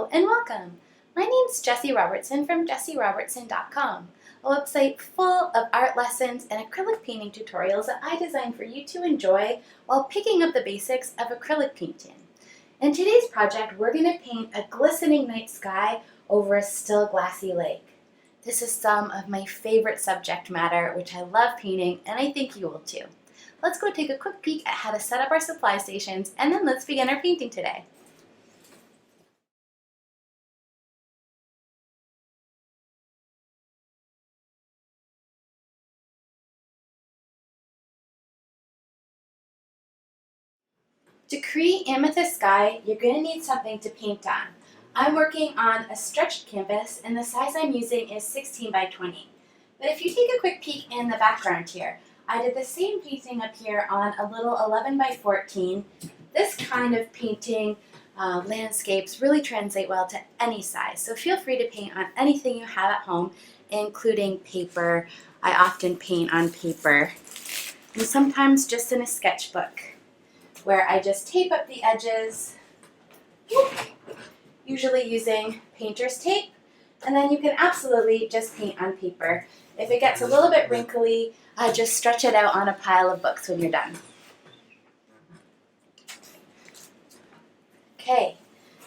Hello and welcome. My name's Jessie Robertson from jessierobertson.com, a website full of art lessons and acrylic painting tutorials that I designed for you to enjoy while picking up the basics of acrylic painting. In today's project, we're going to paint a glistening night sky over a still glassy lake. This is some of my favorite subject matter, which I love painting, and I think you will too. Let's go take a quick peek at how to set up our supply stations, and then let's begin our painting today. To create Amethyst Sky, you're going to need something to paint on. I'm working on a stretched canvas, and the size I'm using is 16 by 20. But if you take a quick peek in the background here, I did the same painting up here on a little 11 by 14. This kind of painting landscapes really translate well to any size, so feel free to paint on anything you have at home, including paper. I often paint on paper, and sometimes just in a sketchbook, where I just tape up the edges, usually using painter's tape, and then you can absolutely just paint on paper. If it gets a little bit wrinkly, just stretch it out on a pile of books when you're done. Okay,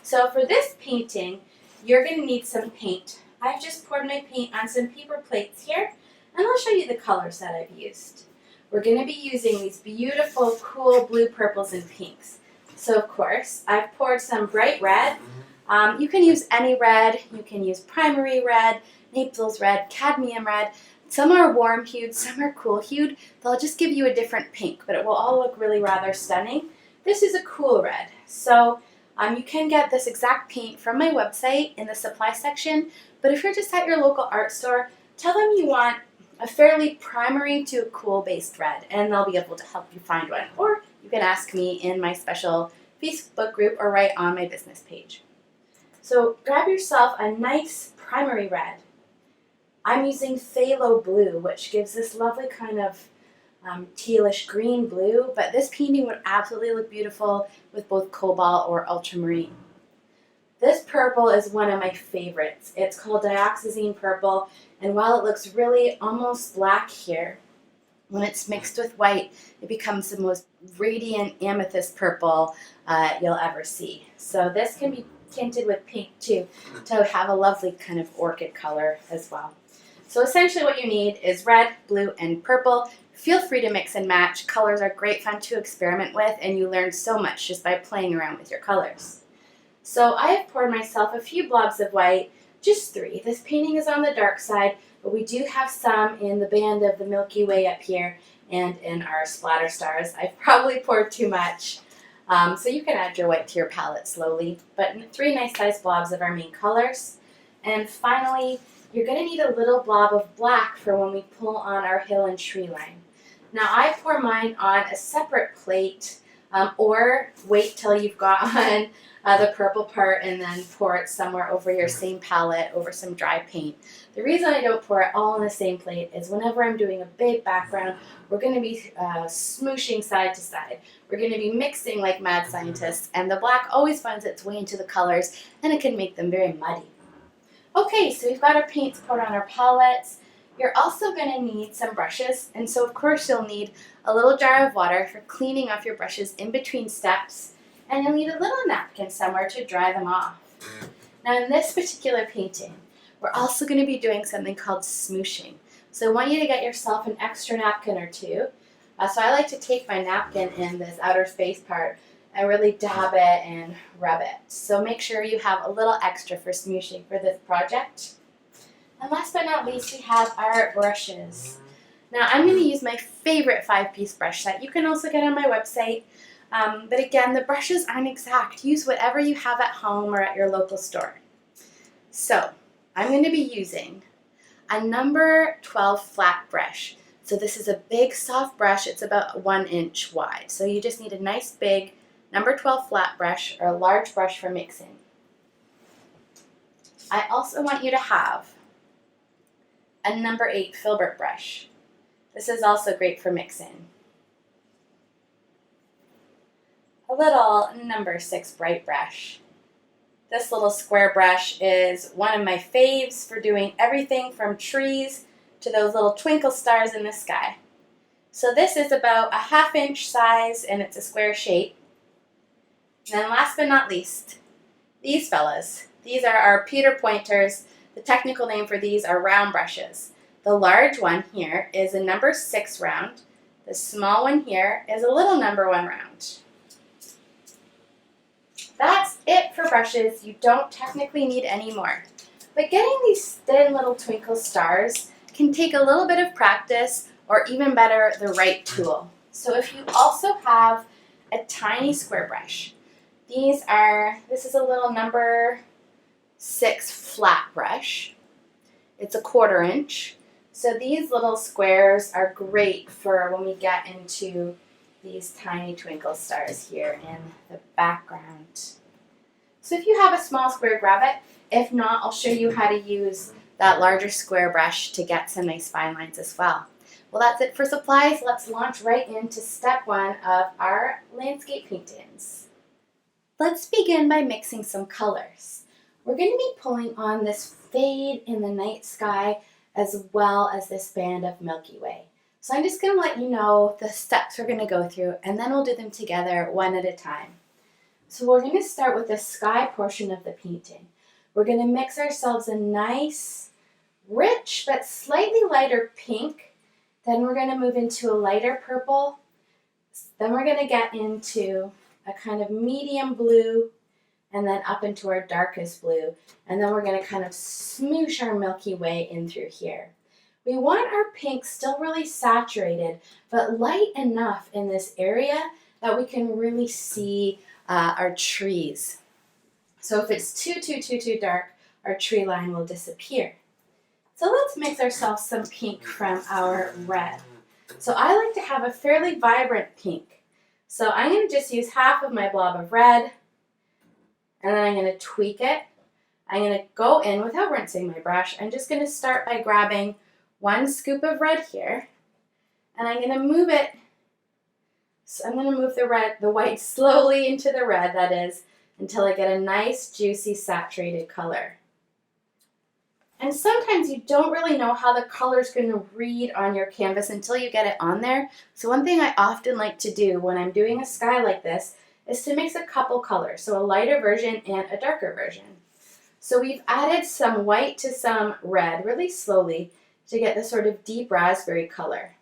so for this painting, you're going to need some paint. I've just poured my paint on some paper plates here, and I'll show you the colors that I've used. We're going to be using these beautiful, cool blue, purples, and pinks. So of course, I've poured some bright red. You can use any red. You can use primary red, Naples red, cadmium red. Some are warm hued, some are cool hued. They'll just give you a different pink, but it will all look really rather stunning. This is a cool red. So you can get this exact paint from my website in the supply section, but if you're just at your local art store, tell them you want a fairly primary to a cool based red, and they'll be able to help you find one. Or you can ask me in my special Facebook group or right on my business page. So grab yourself a nice primary red. I'm using phthalo blue, which gives this lovely kind of tealish green blue, but this painting would absolutely look beautiful with both cobalt or ultramarine. This purple is one of my favorites. It's called dioxazine purple, and while it looks really almost black here, when it's mixed with white, it becomes the most radiant amethyst purple you'll ever see. So this can be tinted with pink too to have a lovely kind of orchid color as well. So essentially what you need is red, blue, and purple. Feel free to mix and match. Colors are great fun to experiment with, and you learn so much just by playing around with your colors. So I have poured myself a few blobs of white, just 3. This painting is on the dark side, but we do have some in the band of the Milky Way up here and in our splatter stars. I've probably poured too much, so you can add your white to your palette slowly. But 3 nice sized blobs of our main colors. And finally, you're going to need a little blob of black for when we pull on our hill and tree line. Now I pour mine on a separate plate, or wait till you've got on the purple part and then pour it somewhere over your same palette over some dry paint. The reason I don't pour it all on the same plate is whenever I'm doing a big background, we're going to be smooshing side to side. We're going to be mixing like mad scientists, and the black always finds its way into the colors, and it can make them very muddy. Okay, so we've got our paints poured on our palettes. You're also going to need some brushes, and so of course you'll need a little jar of water for cleaning off your brushes in between steps, and you'll need a little napkin somewhere to dry them off. Now in this particular painting, we're also going to be doing something called smooshing. So I want you to get yourself an extra napkin or two. So I like to take my napkin in this outer space part and really dab it and rub it. So make sure you have a little extra for smooshing for this project. And last but not least, we have our brushes. Now I'm going to use my favorite 5-piece brush set. You can also get on my website. But again, the brushes aren't exact. Use whatever you have at home or at your local store. So I'm going to be using a number 12 flat brush. So this is a big soft brush. It's about 1 inch wide. So you just need a nice big number 12 flat brush or a large brush for mixing. I also want you to have a number 8 filbert brush. This is also great for mixing. A little number 6 bright brush. This little square brush is one of my faves for doing everything from trees to those little twinkle stars in the sky. So this is about a 1/2 inch size and it's a square shape. And then last but not least, these fellas. These are our Peter pointers. The technical name for these are round brushes. The large one here is a number 6 round. The small one here is a little number 1 round. That's it for brushes. You don't technically need any more. But getting these thin little twinkle stars can take a little bit of practice or even better, the right tool. So if you also have a tiny square brush, this is a little number 6 flat brush. It's a 1/4 inch. So these little squares are great for when we get into these tiny twinkle stars here in the background. So if you have a small square, grab it. If not, I'll show you how to use that larger square brush to get some nice fine lines as well. Well, that's it for supplies. Let's launch right into step 1 of our landscape paintings. Let's begin by mixing some colors. We're going to be pulling on this fade in the night sky as well as this band of Milky Way. So I'm just going to let you know the steps we're going to go through and then we'll do them together one at a time. So we're going to start with the sky portion of the painting. We're going to mix ourselves a nice, rich but slightly lighter pink. Then we're going to move into a lighter purple. Then we're going to get into a kind of medium blue and then up into our darkest blue. And then we're going to kind of smoosh our Milky Way in through here. We want our pink still really saturated, but light enough in this area that we can really see our trees. So if it's too dark, our tree line will disappear. So let's mix ourselves some pink from our red. So I like to have a fairly vibrant pink. So I'm going to just use half of my blob of red, and then I'm going to tweak it. I'm going to go in without rinsing my brush. I'm just going to start by grabbing 1 scoop of red here, and I'm going to move it. So I'm going to move the white slowly into the red, that is, until I get a nice, juicy, saturated color. And sometimes you don't really know how the color's going to read on your canvas until you get it on there. So one thing I often like to do when I'm doing a sky like this is to mix a couple colors, so a lighter version and a darker version. So we've added some white to some red really slowly to get this sort of deep raspberry color.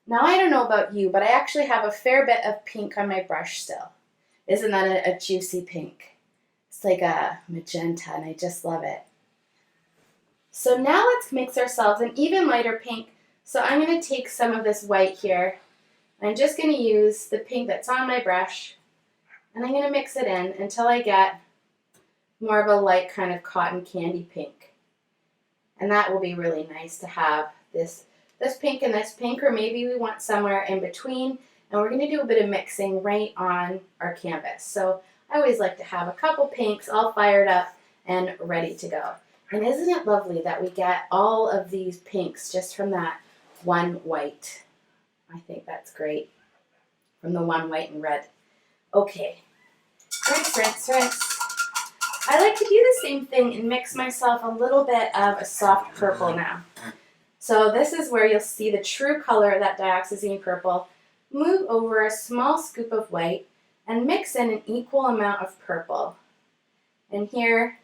Now I don't know about you, but I actually have a fair bit of pink on my brush still. Isn't that a juicy pink? It's like a magenta and I just love it. So now let's mix ourselves an even lighter pink. So I'm going to take some of this white here. I'm just going to use the pink that's on my brush, and I'm going to mix it in until I get more of a light kind of cotton candy pink. And that will be really nice to have this pink and this pink, or maybe we want somewhere in between. And we're going to do a bit of mixing right on our canvas. So I always like to have a couple pinks all fired up and ready to go. And isn't it lovely that we get all of these pinks just from that one white? I think that's great. From the one white and red. Okay. Rinse, rinse, rinse. I like to do the same thing and mix myself a little bit of a soft purple now. So this is where you'll see the true color of that dioxazine purple. Move over a small scoop of white and mix in an equal amount of purple. And here,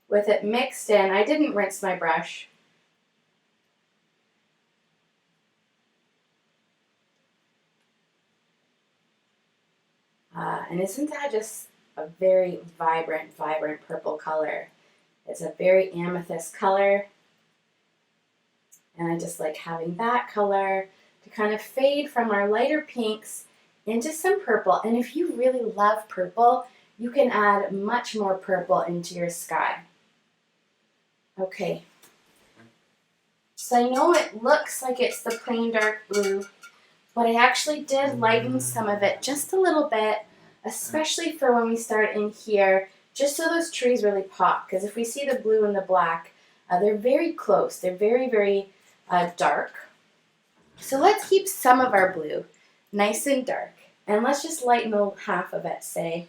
with it mixed in, I didn't rinse my brush. And isn't that just a very vibrant purple color? It's a very amethyst color. And I just like having that color to kind of fade from our lighter pinks into some purple. And if you really love purple, you can add much more purple into your sky. Okay, so I know it looks like it's the plain dark blue, but I actually did lighten some of it just a little bit, especially for when we start in here, just so those trees really pop. Because if we see the blue and the black, they're very close. They're very dark. So let's keep some of our blue nice and dark, and let's just lighten half of it, say.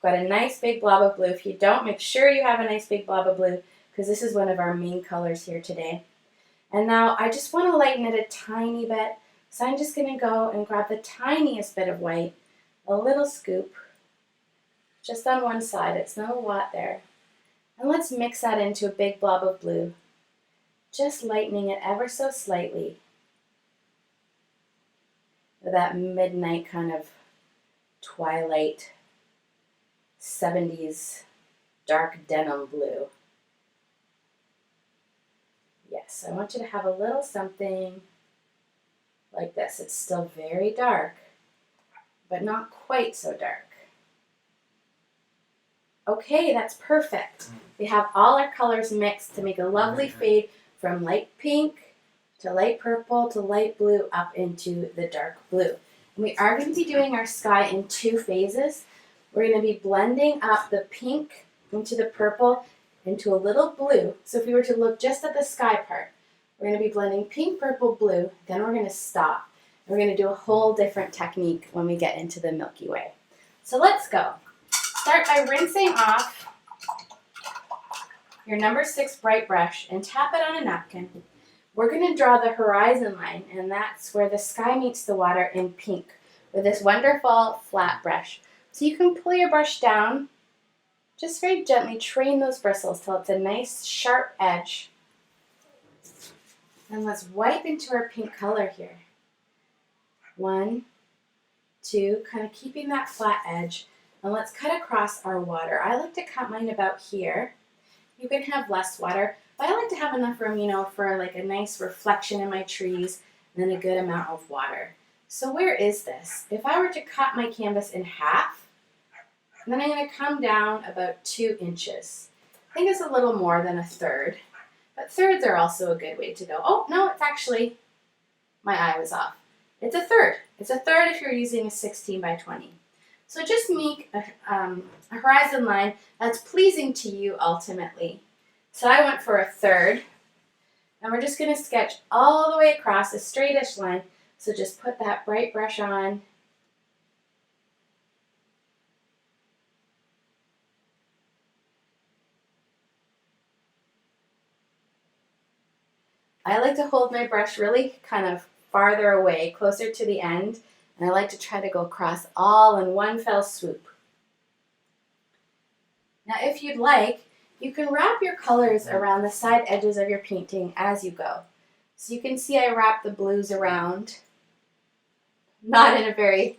Got a nice big blob of blue. If you don't, make sure you have a nice big blob of blue because this is one of our main colors here today. And now I just want to lighten it a tiny bit. So I'm just going to go and grab the tiniest bit of white, a little scoop, just on one side. It's not a lot there. And let's mix that into a big blob of blue, just lightening it ever so slightly with that midnight kind of twilight 70s dark denim blue. Yes, I want you to have a little something like this. It's still very dark, but not quite so dark. Okay, that's perfect. We have all our colors mixed to make a lovely fade from light pink to light purple to light blue up into the dark blue. And we are going to be doing our sky in 2 phases. We're going to be blending up the pink into the purple into a little blue. So if we were to look just at the sky part, we're going to be blending pink, purple, blue, then we're going to stop. We're going to do a whole different technique when we get into the Milky Way. So let's go. Start by rinsing off your number 6 bright brush and tap it on a napkin. We're going to draw the horizon line, and that's where the sky meets the water in pink with this wonderful flat brush. So you can pull your brush down, just very gently train those bristles till it's a nice sharp edge. And let's wipe into our pink color here. 1, 2, kind of keeping that flat edge. And let's cut across our water. I like to cut mine about here. You can have less water, but I like to have enough room, for like a nice reflection in my trees and then a good amount of water. So where is this? If I were to cut my canvas in half, then I'm going to come down about 2 inches. I think it's a little more than a third, but thirds are also a good way to go. Oh, no, it's actually, my eye was off. It's a third. It's a third if you're using a 16 by 20. So just make a horizon line that's pleasing to you ultimately. So I went for a third, and we're just going to sketch all the way across a straightish line. So just put that bright brush on. I like to hold my brush really kind of farther away, closer to the end, and I like to try to go across all in one fell swoop. Now if you'd like, you can wrap your colors around the side edges of your painting as you go. So you can see I wrap the blues around, not in a very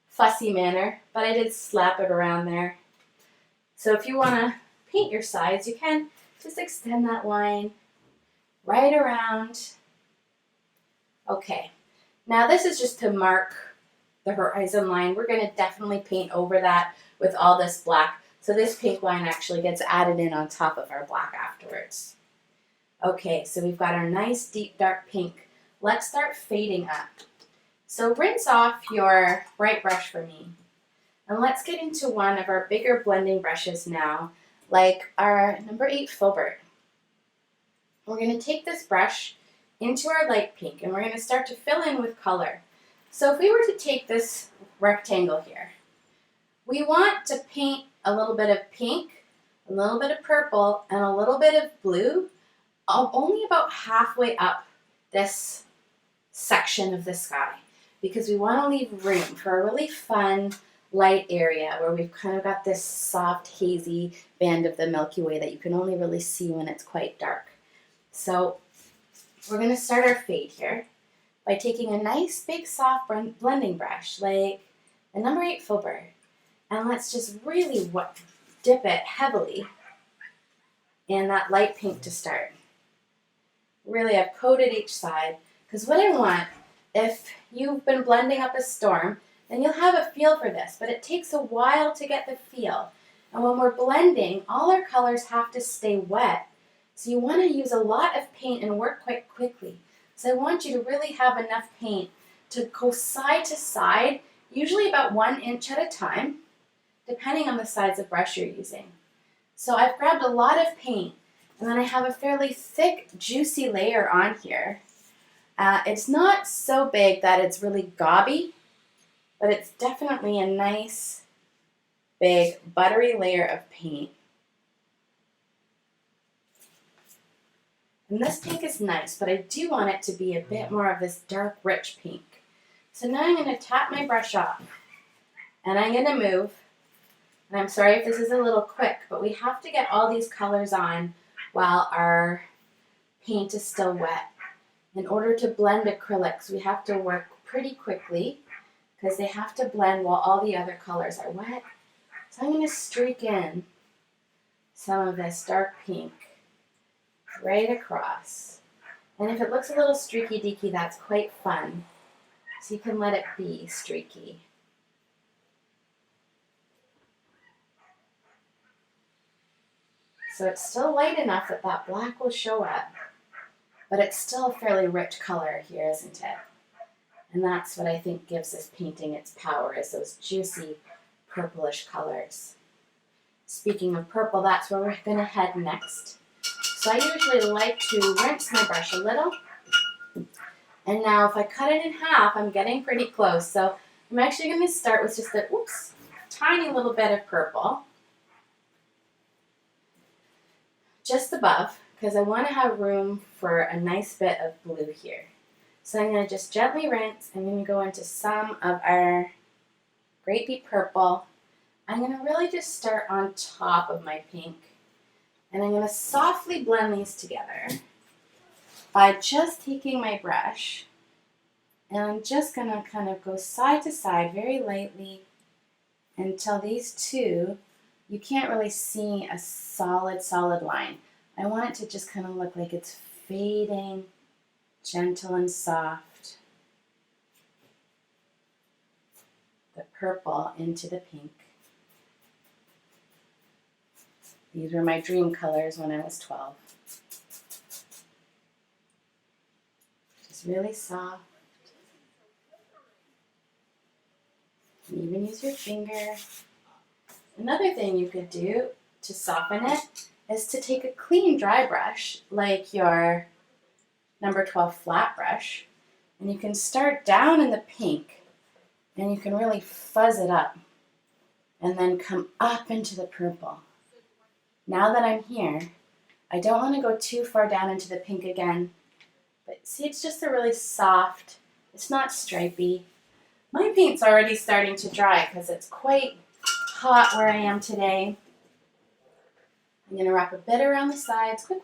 fussy manner, but I did slap it around there. So if you want to paint your sides, you can just extend that line right around. Okay, now this is just to mark the horizon line. We're going to definitely paint over that with all this black. So this pink line actually gets added in on top of our black afterwards. Okay, so we've got our nice deep dark pink. Let's start fading up. So rinse off your bright brush for me. And let's get into one of our bigger blending brushes now, like our number 8 filbert. We're going to take this brush into our light pink, and we're going to start to fill in with color. So if we were to take this rectangle here, we want to paint a little bit of pink, a little bit of purple, and a little bit of blue, only about halfway up this section of the sky, because we want to leave room for a really fun light area where we've kind of got this soft, hazy band of the Milky Way that you can only really see when it's quite dark. So we're going to start our fade here by taking a nice big soft blending brush like the number 8 filbert, and let's just really dip it heavily in that light pink to start. Really, I've coated each side because what I want, if you've been blending up a storm, then you'll have a feel for this, but it takes a while to get the feel. And when we're blending, all our colors have to stay wet. So you want to use a lot of paint and work quite quickly. So I want you to really have enough paint to go side to side, usually about 1 inch at a time, depending on the size of brush you're using. So I've grabbed a lot of paint, and then I have a fairly thick, juicy layer on here. It's not so big that it's really gobby, but it's definitely a nice big buttery layer of paint. And this pink is nice, but I do want it to be a bit more of this dark, rich pink. So now I'm going to tap my brush off, and I'm going to move. And I'm sorry if this is a little quick, but we have to get all these colors on while our paint is still wet. In order to blend acrylics, we have to work pretty quickly because they have to blend while all the other colors are wet. So I'm going to streak in some of this dark pink right across. And if it looks a little streaky deaky, that's quite fun. So you can let it be streaky. So it's still light enough that that black will show up, but it's still a fairly rich color here, isn't it? And that's what I think gives this painting its power, is those juicy purplish colors. Speaking of purple, that's where we're going to head next. So I usually like to rinse my brush a little. And now if I cut it in half, I'm getting pretty close. So I'm actually going to start with just a tiny little bit of purple. Just above, because I want to have room for a nice bit of blue here. So I'm going to just gently rinse. I'm going to go into some of our grapey purple. I'm going to really just start on top of my pink. And I'm going to softly blend these together by just taking my brush. And I'm just going to kind of go side to side very lightly until these two, you can't really see a solid line. I want it to just kind of look like it's fading, gentle and soft. The purple into the pink. These were my dream colors when I was 12. Just really soft. You can even use your finger. Another thing you could do to soften it is to take a clean dry brush, like your number 12 flat brush, and you can start down in the pink, and you can really fuzz it up, and then come up into the purple. Now that I'm here, I don't want to go too far down into the pink again, but see, it's just a really soft, it's not stripy. My paint's already starting to dry because it's quite hot where I am today. I'm going to wrap a bit around the sides, quick.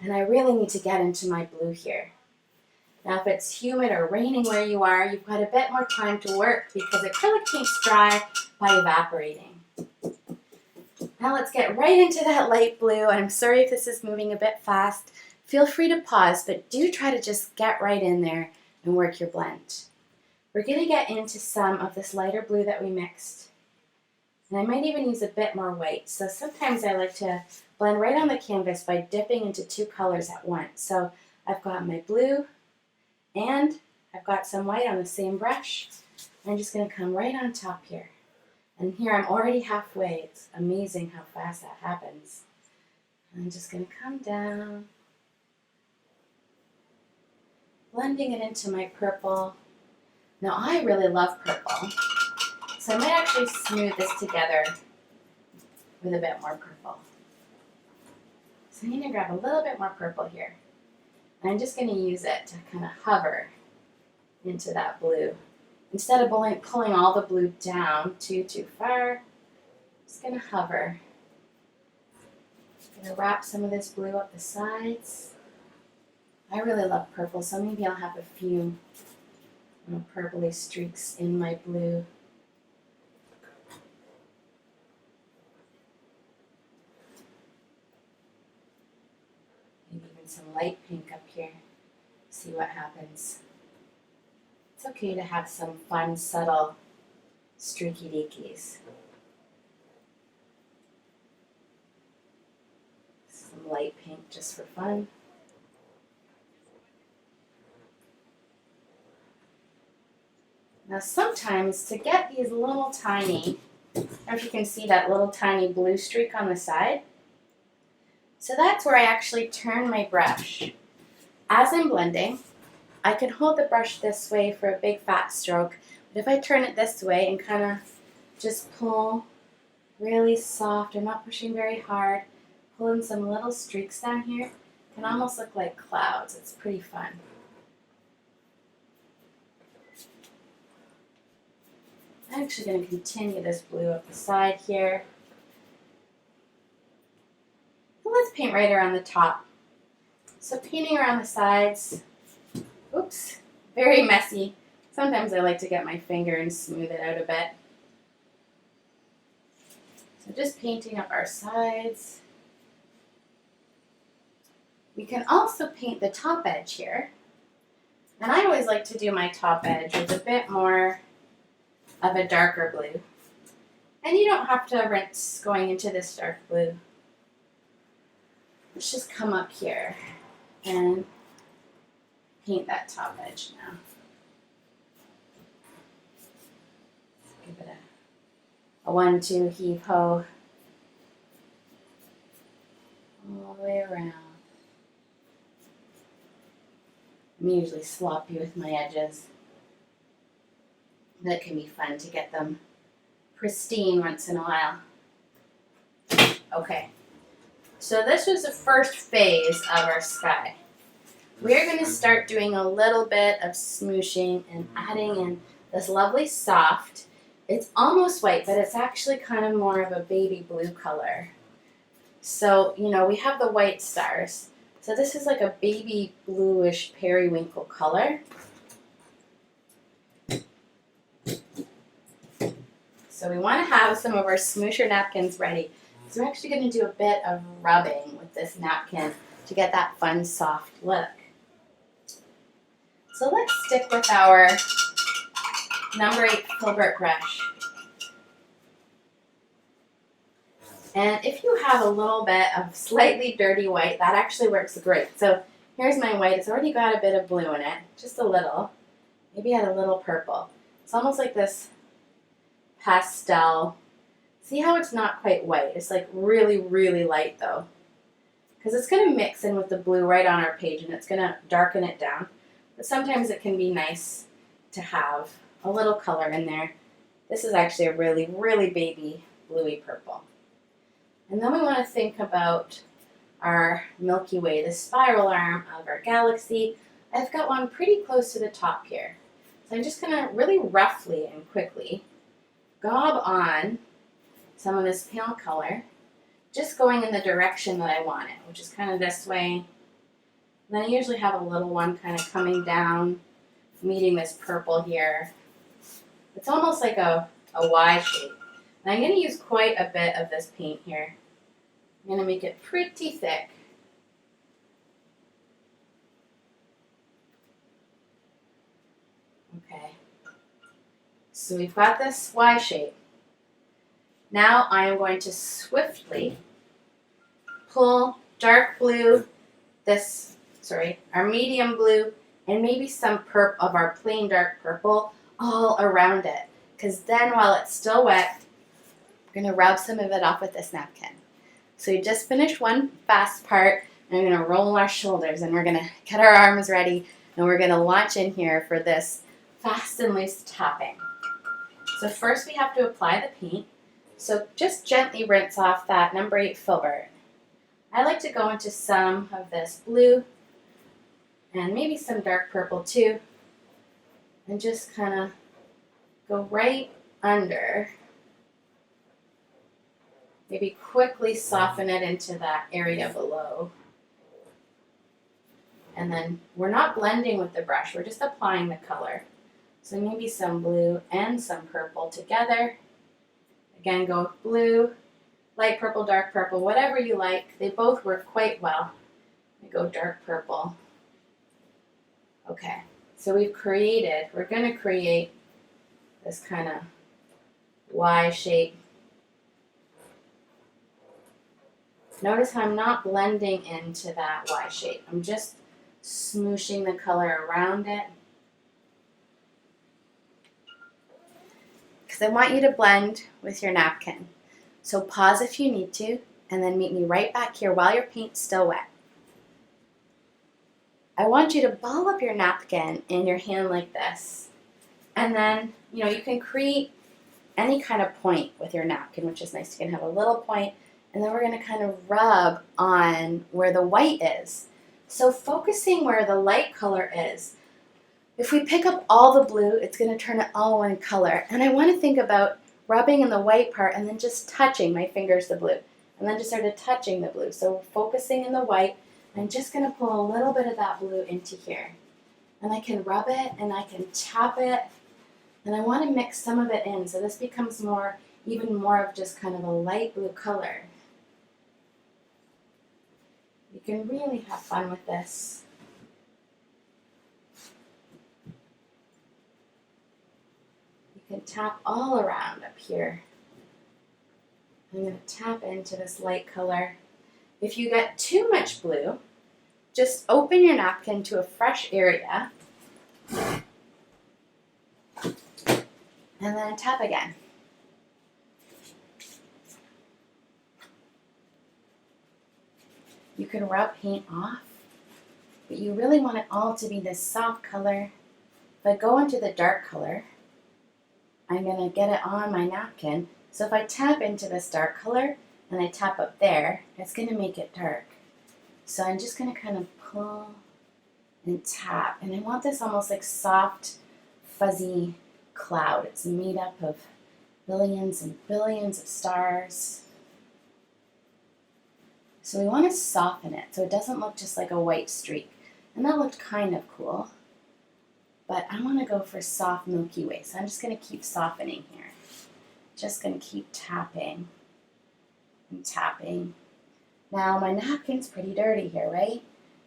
And I really need to get into my blue here. Now if it's humid or raining where you are, you've got a bit more time to work because acrylic paints dry by evaporating. Now let's get right into that light blue. I'm sorry if this is moving a bit fast. Feel free to pause, but do try to just get right in there and work your blend. We're going to get into some of this lighter blue that we mixed. And I might even use a bit more white. So sometimes I like to blend right on the canvas by dipping into two colors at once. So I've got my blue and I've got some white on the same brush. I'm just going to come right on top here. And here I'm already halfway. It's amazing how fast that happens. I'm just going to come down, blending it into my purple. Now I really love purple, so I might actually smooth this together with a bit more purple. So I'm going to grab a little bit more purple here. And I'm just going to use it to kind of hover into that blue. Instead of pulling all the blue down too far, I'm just going to hover. I'm going to wrap some of this blue up the sides. I really love purple, so maybe I'll have a few purpley streaks in my blue. Maybe even some light pink up here. See what happens. It's okay to have some fun, subtle, streaky deakies. Some light pink just for fun. Now sometimes to get these little tiny, I don't know if you can see that little tiny blue streak on the side. So that's where I actually turn my brush. As I'm blending, I can hold the brush this way for a big fat stroke, But if I turn it this way and kind of just pull really soft, I'm not pushing very hard, pull in some little streaks down here, it can almost look like clouds. It's pretty fun. I'm actually going to continue this blue up the side here. And let's paint right around the top. So painting around the sides, oops, very messy. Sometimes I like to get my finger and smooth it out a bit. So just painting up our sides. We can also paint the top edge here. And I always like to do my top edge with a bit more of a darker blue. And you don't have to rinse going into this dark blue. Let's just come up here and paint that top edge now. Give it a 1-2 heave ho all the way around. I'm usually sloppy with my edges. That can be fun to get them pristine once in a while. Okay, so this was the first phase of our sky. We're going to start doing a little bit of smooshing and adding in this lovely soft. It's almost white, but it's actually kind of more of a baby blue color. So, you know, we have the white stars. So this is like a baby bluish periwinkle color. So we want to have some of our smoosher napkins ready. So we're actually going to do a bit of rubbing with this napkin to get that fun soft look. So let's stick with our number 8 filbert brush. And if you have a little bit of slightly dirty white, that actually works great. So here's my white. It's already got a bit of blue in it, just a little. Maybe add a little purple. It's almost like this pastel. See how it's not quite white? It's like really, really light though. Because it's going to mix in with the blue right on our page and it's going to darken it down. But sometimes it can be nice to have a little color in there. This is actually a really, really baby bluey purple. And then we want to think about our Milky Way, the spiral arm of our galaxy. I've got one pretty close to the top here. So I'm just going to really roughly and quickly gob on some of this pale color, just going in the direction that I want it, which is kind of this way. And then I usually have a little one kind of coming down, meeting this purple here. It's almost like a Y shape. And I'm going to use quite a bit of this paint here. I'm going to make it pretty thick. Okay. So we've got this Y shape. Now I am going to swiftly pull dark blue, our medium blue, and maybe some of our plain dark purple all around it. Because then while it's still wet, I'm going to rub some of it off with this napkin. So we just finished one fast part, and I'm going to roll our shoulders, and we're going to get our arms ready, and we're going to launch in here for this fast and loose tapping. So first we have to apply the paint. So just gently rinse off that number 8 filbert. I like to go into some of this blue and maybe some dark purple too, and just kind of go right under. Maybe quickly soften it into that area below. And then we're not blending with the brush, we're just applying the color. So maybe some blue and some purple together. Again, go with blue, light purple, dark purple, whatever you like. They both work quite well. We go dark purple. Okay, so we're going to create this kind of Y shape. Notice how I'm not blending into that Y shape. I'm just smooshing the color around it. Because I want you to blend with your napkin. So pause if you need to, and then meet me right back here while your paint's still wet. I want you to ball up your napkin in your hand like this. And then, you can create any kind of point with your napkin, which is nice. You can have a little point, and then we're going to kind of rub on where the white is. So focusing where the light color is, if we pick up all the blue, it's going to turn it all one color. And I want to think about rubbing in the white part and then just touching my fingers the blue. And then just sort of touching the blue. So we're focusing in the white. I'm just going to pull a little bit of that blue into here. And I can rub it and I can tap it. And I want to mix some of it in so this becomes even more of just kind of a light blue color. You can really have fun with this. You can tap all around up here. I'm going to tap into this light color. If you get too much blue, just open your napkin to a fresh area and then tap again. You can rub paint off, but you really want it all to be this soft color. If I go into the dark color, I'm going to get it on my napkin. So if I tap into this dark color and I tap up there, it's going to make it dark. So I'm just going to kind of pull and tap. And I want this almost like soft, fuzzy cloud. It's made up of billions and billions of stars. So we want to soften it so it doesn't look just like a white streak. And that looked kind of cool. But I want to go for soft Milky Way. So I'm just going to keep softening here. Just going to keep tapping and tapping. Now my napkin's pretty dirty here, right?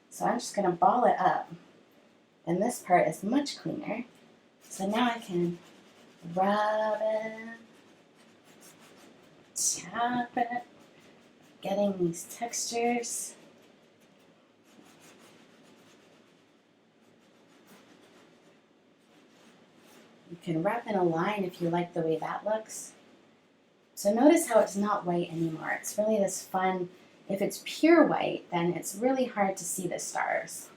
So I'm just going to ball it up. And this part is much cleaner. So now I can rub it, tap it, getting these textures. You can rub in a line if you like the way that looks. So notice how it's not white anymore. It's really this fun, if it's pure white, then it's really hard to see the stars.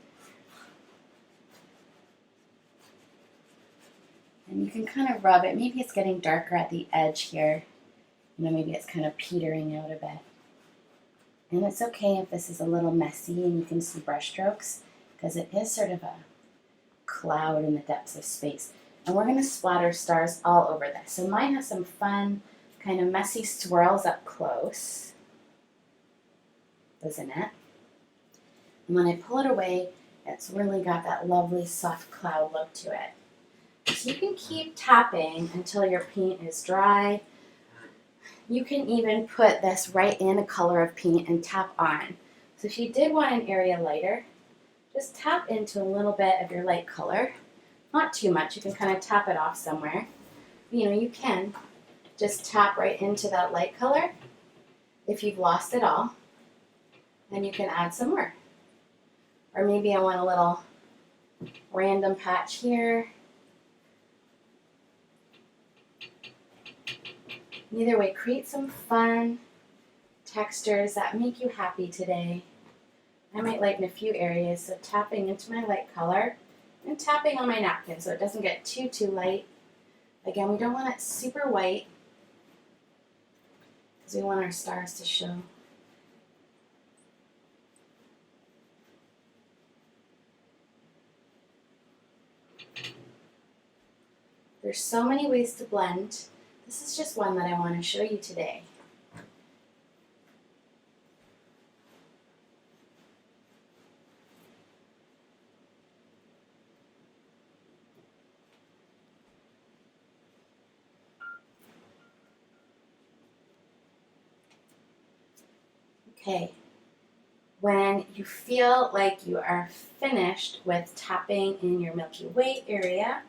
And you can kind of rub it. Maybe it's getting darker at the edge here. Maybe it's kind of petering out a bit. And it's okay if this is a little messy and you can see brush strokes, because it is sort of a cloud in the depths of space. And we're going to splatter stars all over this. So mine has some fun, kind of messy swirls up close, doesn't it? And when I pull it away, it's really got that lovely soft cloud look to it. So you can keep tapping until your paint is dry. You can even put this right in a color of paint and tap on. So if you did want an area lighter, just tap into a little bit of your light color. Not too much, you can kind of tap it off somewhere. You can just tap right into that light color. If you've lost it all, then you can add some more. Or maybe I want a little random patch here. Either way, create some fun textures that make you happy today. I might lighten a few areas, so tapping into my light color and tapping on my napkin so it doesn't get too light. Again, we don't want it super white because we want our stars to show. There's so many ways to blend. This is just one that I want to show you today. Okay, when you feel like you are finished with tapping in your Milky Way area,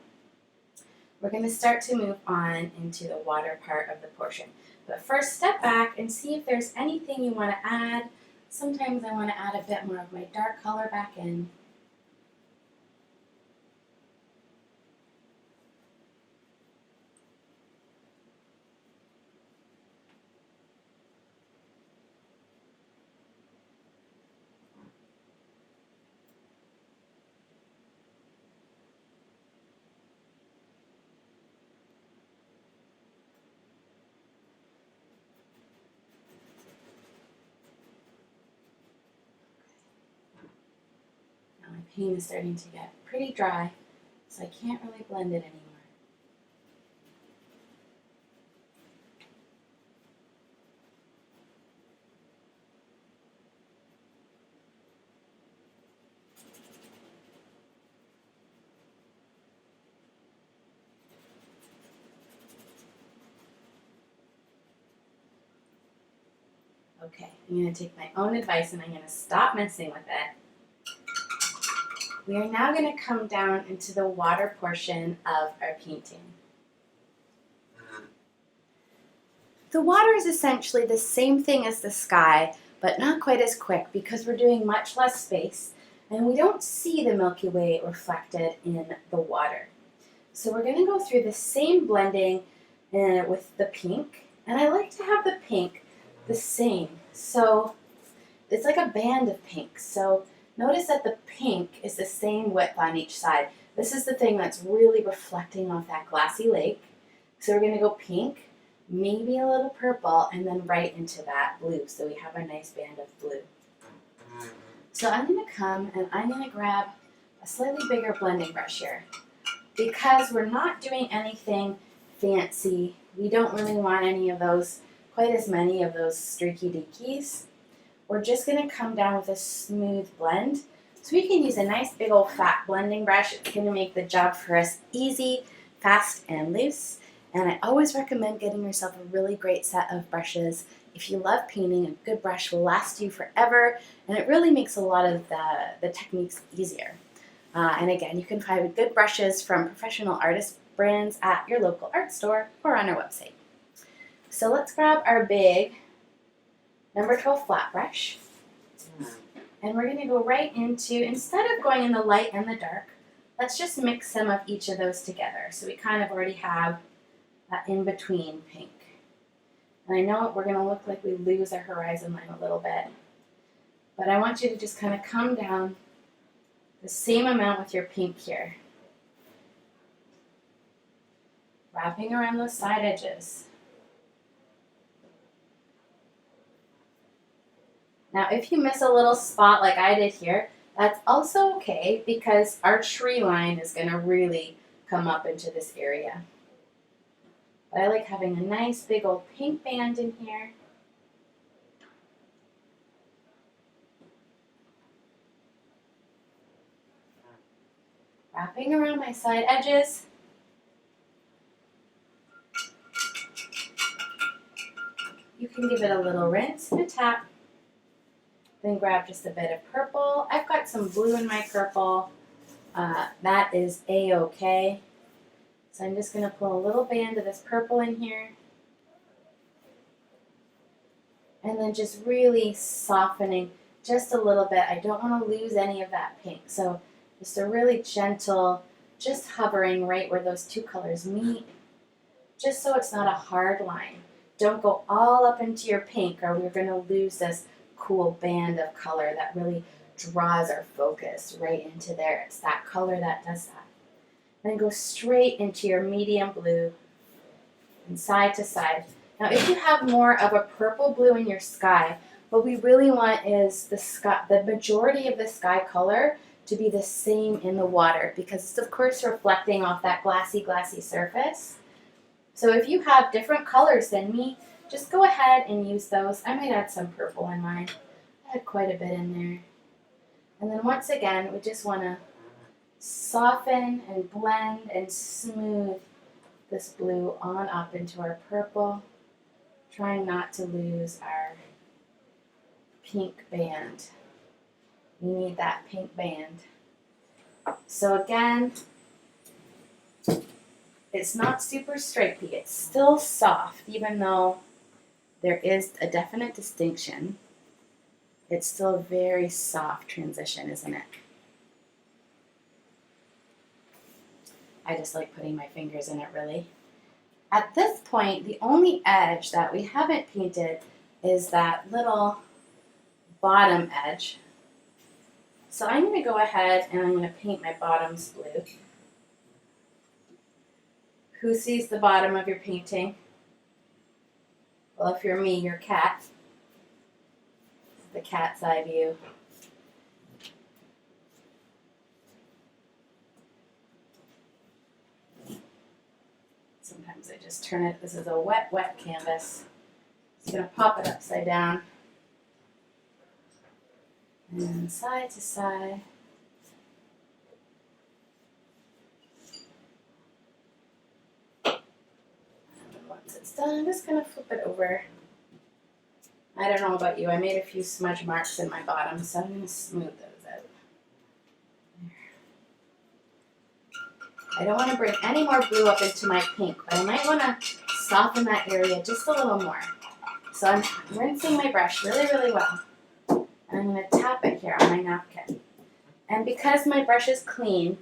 we're going to start to move on into the water part of the portion. But first, step back and see if there's anything you want to add. Sometimes I want to add a bit more of my dark color back in. paint is starting to get pretty dry, so I can't really blend it anymore. Okay, I'm going to take my own advice and I'm going to stop messing with it. We are now going to come down into the water portion of our painting. The water is essentially the same thing as the sky, but not quite as quick because we're doing much less space and we don't see the Milky Way reflected in the water. So we're going to go through the same blending with the pink, and I like to have the pink the same. So it's like a band of pink. So notice that the pink is the same width on each side. This is the thing that's really reflecting off that glassy lake. So we're going to go pink, maybe a little purple, and then right into that blue. So we have a nice band of blue. So I'm going to come and I'm going to grab a slightly bigger blending brush here. Because we're not doing anything fancy, we don't really want any of those, quite as many of those streaky deakies. We're just going to come down with a smooth blend. So we can use a nice big old fat blending brush. It's going to make the job for us easy, fast, and loose. And I always recommend getting yourself a really great set of brushes. If you love painting, a good brush will last you forever, and it really makes a lot of the techniques easier. And again, you can find good brushes from professional artist brands at your local art store or on our website. So let's grab our big number 12 flat brush, and we're going to go right into, instead of going in the light and the dark, let's just mix some of each of those together. So we kind of already have that in-between pink. And I know we're going to look like we lose our horizon line a little bit, but I want you to just kind of come down the same amount with your pink here. Wrapping around those side edges. Now if you miss a little spot like I did here, that's also okay because our tree line is going to really come up into this area. But I like having a nice big old pink band in here. Wrapping around my side edges. You can give it a little rinse and a tap. Then grab just a bit of purple. I've got some blue in my purple. That is a-okay. So I'm just going to pull a little band of this purple in here. And then just really softening just a little bit. I don't want to lose any of that pink. So just a really gentle, just hovering right where those two colors meet. Just so it's not a hard line. Don't go all up into your pink or we're going to lose this cool band of color that really draws our focus right into there. It's that color that does that. Then go straight into your medium blue and side to side. Now if you have more of a purple blue in your sky, what we really want is the majority of the sky color to be the same in the water because it's of course reflecting off that glassy surface. So if you have different colors than me, just go ahead and use those. I might add some purple in mine. I had quite a bit in there. And then once again, we just want to soften and blend and smooth this blue on up into our purple, trying not to lose our pink band. We need that pink band. So again, it's not super stripy. It's still soft, even though there is a definite distinction. It's still a very soft transition, isn't it? I just like putting my fingers in it, really. At this point, the only edge that we haven't painted is that little bottom edge. So I'm going to go ahead and I'm going to paint my bottoms blue. Who sees the bottom of your painting? Well, if you're me, your cat. The cat's eye view. Sometimes I just turn it, this is a wet canvas. Just gonna pop it upside down. And side to side. And once it's done, I'm just gonna flip it over. I don't know about you, I made a few smudge marks in my bottom, so I'm gonna smooth those out. I don't want to bring any more blue up into my pink, but I might want to soften that area just a little more. So I'm rinsing my brush really, really well. And I'm going to tap it here on my napkin. And because my brush is clean,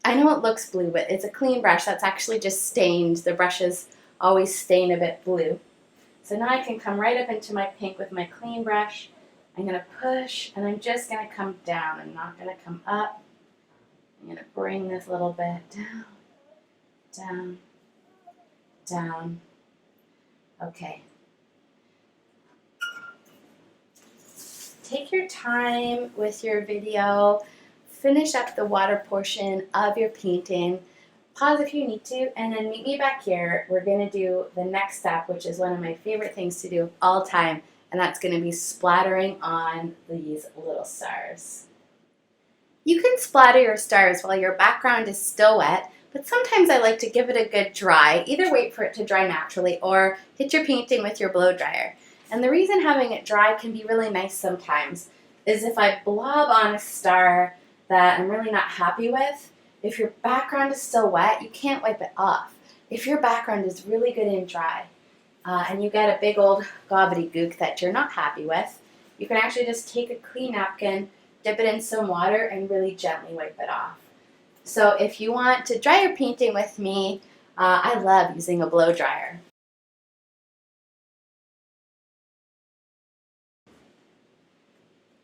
I know it looks blue, but it's a clean brush. That's actually just stained. The brushes always stain a bit blue. So now I can come right up into my pink with my clean brush. I'm going to push, and I'm just going to come down. I'm not going to come up. I'm going to bring this little bit down, down, down. Okay. Take your time with your video. Finish up the water portion of your painting. Pause if you need to, and then meet me back here. We're going to do the next step, which is one of my favorite things to do of all time, and that's going to be splattering on these little stars. You can splatter your stars while your background is still wet, but sometimes I like to give it a good dry. Either wait for it to dry naturally or hit your painting with your blow dryer. And the reason having it dry can be really nice sometimes is if I blob on a star that I'm really not happy with, if your background is still wet, you can't wipe it off. If your background is really good and dry, and you get a big old gobbledygook that you're not happy with, you can actually just take a clean napkin, dip it in some water, and really gently wipe it off. So if you want to dry your painting with me, I love using a blow dryer.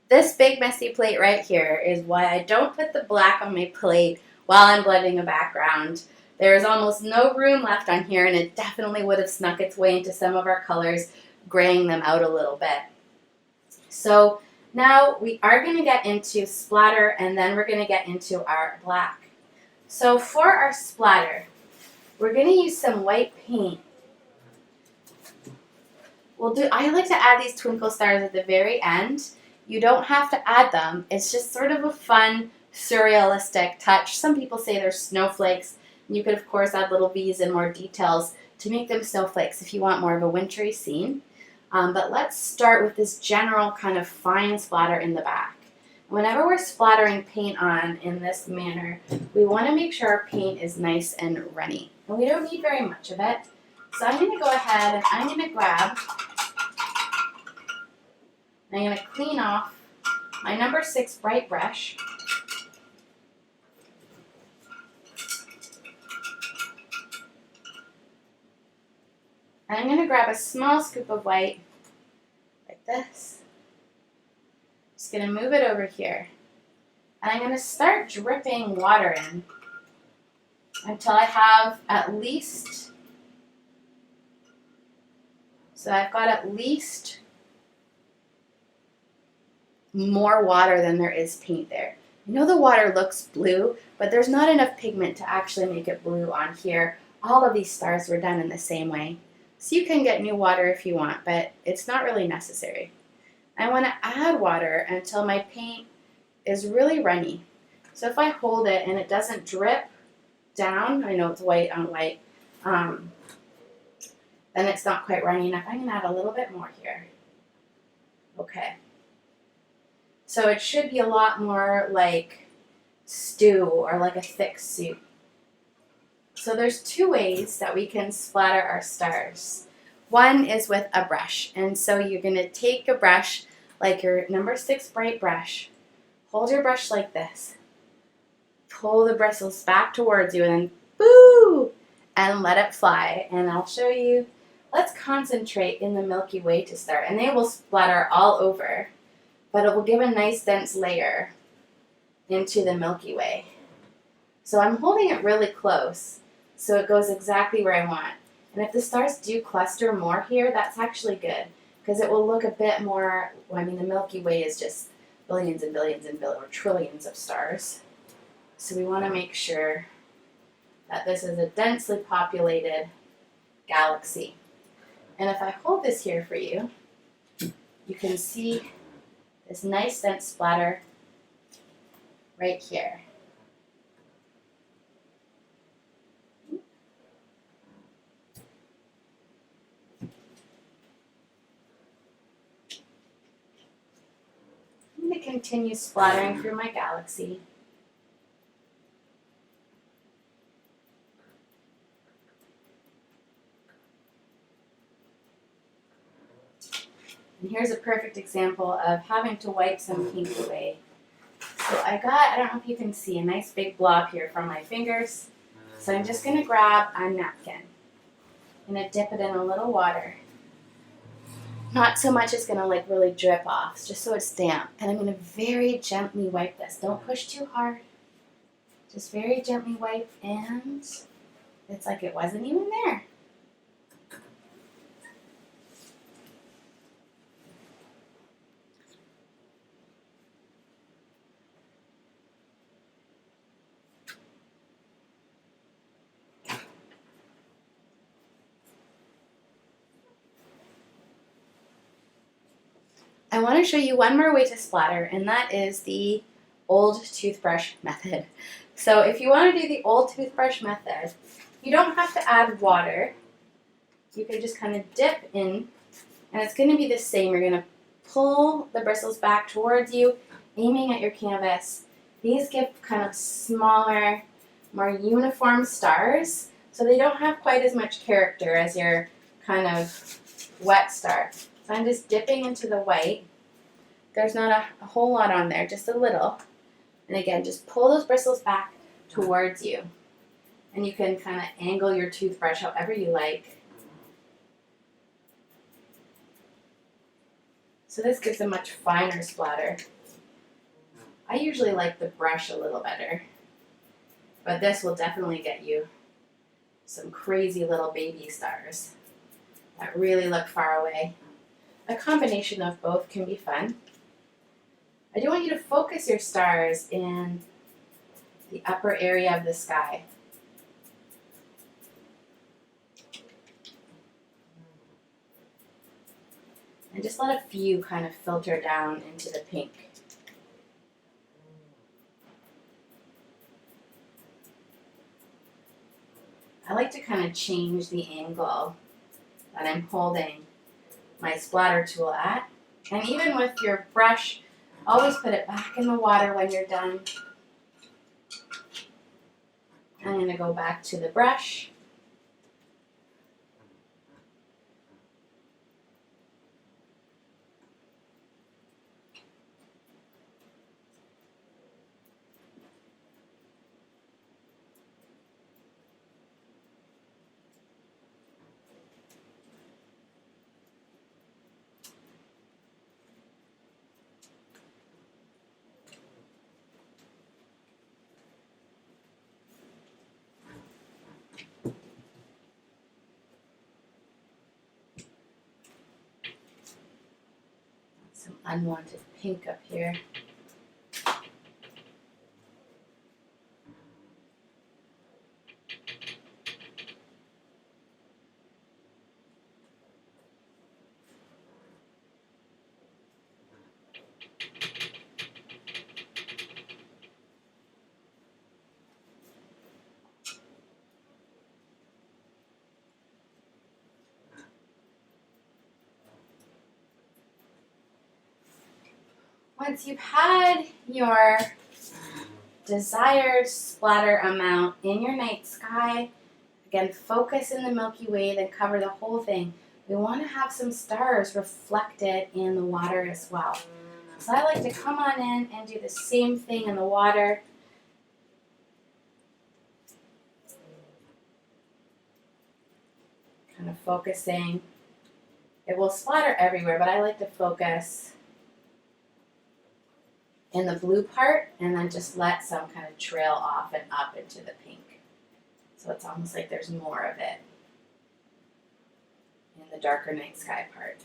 This big messy plate right here is why I don't put the black on my plate while I'm blending a background. There's almost no room left on here, and it definitely would have snuck its way into some of our colors, graying them out a little bit. So now we are going to get into splatter, and then we're going to get into our black. So for our splatter, we're going to use some white paint. I like to add these twinkle stars at the very end. You don't have to add them. It's just sort of a fun, surrealistic touch. Some people say they're snowflakes. You could, of course, add little V's and more details to make them snowflakes if you want more of a wintry scene. But let's start with this general kind of fine splatter in the back. Whenever we're splattering paint on in this manner, we want to make sure our paint is nice and runny. And we don't need very much of it. So I'm going to go ahead and I'm going to grab, I'm going to clean off my number 6 bright brush. And I'm going to grab a small scoop of white, like this. Just going to move it over here. And I'm going to start dripping water in until I have at least, so I've got at least more water than there is paint there. You know the water looks blue, but there's not enough pigment to actually make it blue on here. All of these stars were done in the same way. So you can get new water if you want, but it's not really necessary. I want to add water until my paint is really runny. So if I hold it and it doesn't drip down, I know it's white on white, then it's not quite runny enough. I'm going to add a little bit more here. Okay. So it should be a lot more like stew or like a thick soup. So there's 2 ways that we can splatter our stars. One is with a brush. And so you're going to take a brush like your number 6 bright brush. Hold your brush like this. Pull the bristles back towards you and then boo! And let it fly. And I'll show you. Let's concentrate in the Milky Way to start. And they will splatter all over. But it will give a nice dense layer into the Milky Way. So I'm holding it really close so it goes exactly where I want. And if the stars do cluster more here, that's actually good because it will look a bit more, well, I mean, the Milky Way is just billions and billions and billions or trillions of stars. So we want to make sure that this is a densely populated galaxy. And if I hold this here for you, you can see this nice scent splatter right here. I'm going to continue splattering through my galaxy. And here's a perfect example of having to wipe some paint away. So I don't know if you can see, a nice big blob here from my fingers. So I'm just going to grab a napkin. I'm going to dip it in a little water. Not so much it's going to like really drip off, just so it's damp. And I'm going to very gently wipe this. Don't push too hard. Just very gently wipe, and it's like it wasn't even there. I want to show you one more way to splatter, and that is the old toothbrush method. So if you want to do the old toothbrush method, you don't have to add water. You can just kind of dip in, and it's going to be the same. You're going to pull the bristles back towards you, aiming at your canvas. These give kind of smaller, more uniform stars, so they don't have quite as much character as your kind of wet star. So I'm just dipping into the white. There's not a whole lot on there, just a little. And again, just pull those bristles back towards you. And you can kind of angle your toothbrush however you like. So this gives a much finer splatter. I usually like the brush a little better, but this will definitely get you some crazy little baby stars that really look far away. A combination of both can be fun. I do want you to focus your stars in the upper area of the sky. And just let a few kind of filter down into the pink. I like to kind of change the angle that I'm holding my splatter tool at. And even with your brush, always put it back in the water when you're done. I'm going to go back to the brush. Some unwanted pink up here. Once you've had your desired splatter amount in your night sky, again, focus in the Milky Way, then cover the whole thing. We want to have some stars reflected in the water as well. So I like to come on in and do the same thing in the water. Kind of focusing. It will splatter everywhere, but I like to focus in the blue part, and then just let some kind of trail off and up into the pink. So it's almost like there's more of it in the darker night sky part.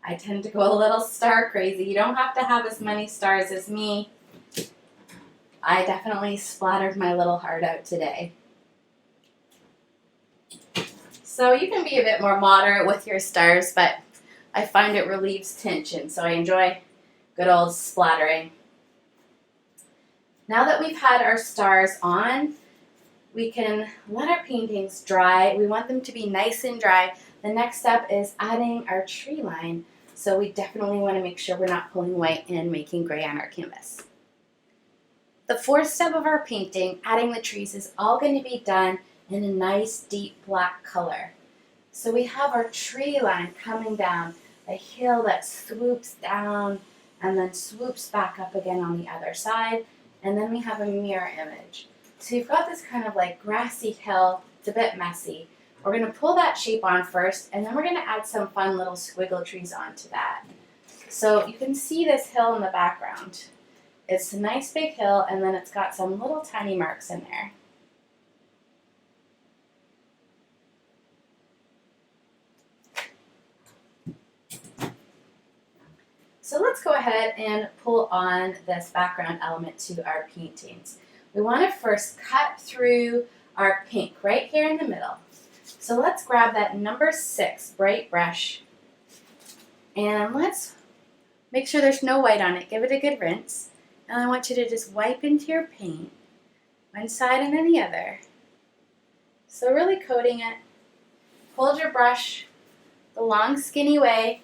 I tend to go a little star crazy. You don't have to have as many stars as me. I definitely splattered my little heart out today. So you can be a bit more moderate with your stars, but I find it relieves tension, so I enjoy good old splattering. Now that we've had our stars on, we can let our paintings dry. We want them to be nice and dry. The next step is adding our tree line. So we definitely want to make sure we're not pulling white and making gray on our canvas. The fourth step of our painting, adding the trees, is all going to be done in a nice deep black color. So we have our tree line coming down, a hill that swoops down and then swoops back up again on the other side, and then we have a mirror image. So you've got this kind of like grassy hill. It's a bit messy. We're going to pull that shape on first, and then we're going to add some fun little squiggle trees onto that. So you can see this hill in the background. It's a nice big hill, and then it's got some little tiny marks in there. So let's go ahead and pull on this background element to our paintings. We want to first cut through our pink right here in the middle. So let's grab that number 6 bright brush, and let's make sure there's no white on it. Give it a good rinse. And I want you to just wipe into your paint, one side and then the other. So really coating it. Hold your brush the long skinny way.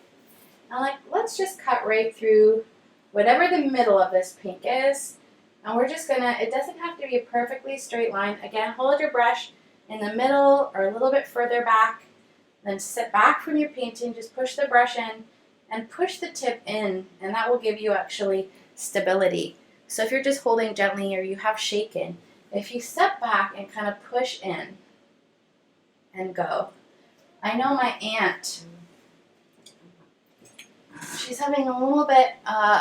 And let's just cut right through whatever the middle of this pink is. And we're just gonna, it doesn't have to be a perfectly straight line. Again, hold your brush in the middle or a little bit further back. Then sit back from your painting, just push the brush in and push the tip in, and that will give you actually stability. So if you're just holding gently or you have shaken, if you step back and kind of push in and go. I know my aunt, she's having a little bit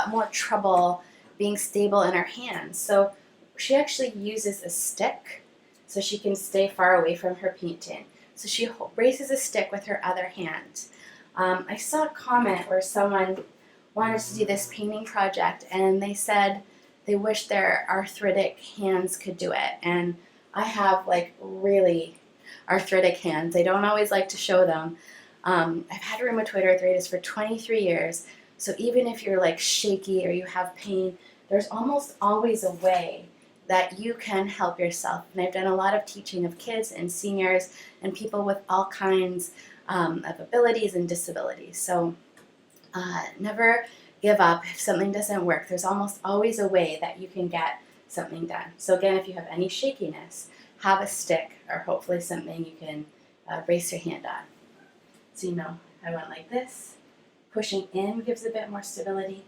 more trouble being stable in her hands. So she actually uses a stick so she can stay far away from her painting. So she raises a stick with her other hand. I saw a comment where someone wanted to do this painting project, and they said they wish their arthritic hands could do it. And I have like really arthritic hands. I don't always like to show them. I've had rheumatoid arthritis for 23 years. So even if you're like shaky or you have pain, there's almost always a way that you can help yourself. And I've done a lot of teaching of kids and seniors and people with all kinds of abilities and disabilities. So never give up if something doesn't work. There's almost always a way that you can get something done. So again, if you have any shakiness, have a stick or hopefully something you can brace your hand on. So you know, I went like this. Pushing in gives a bit more stability.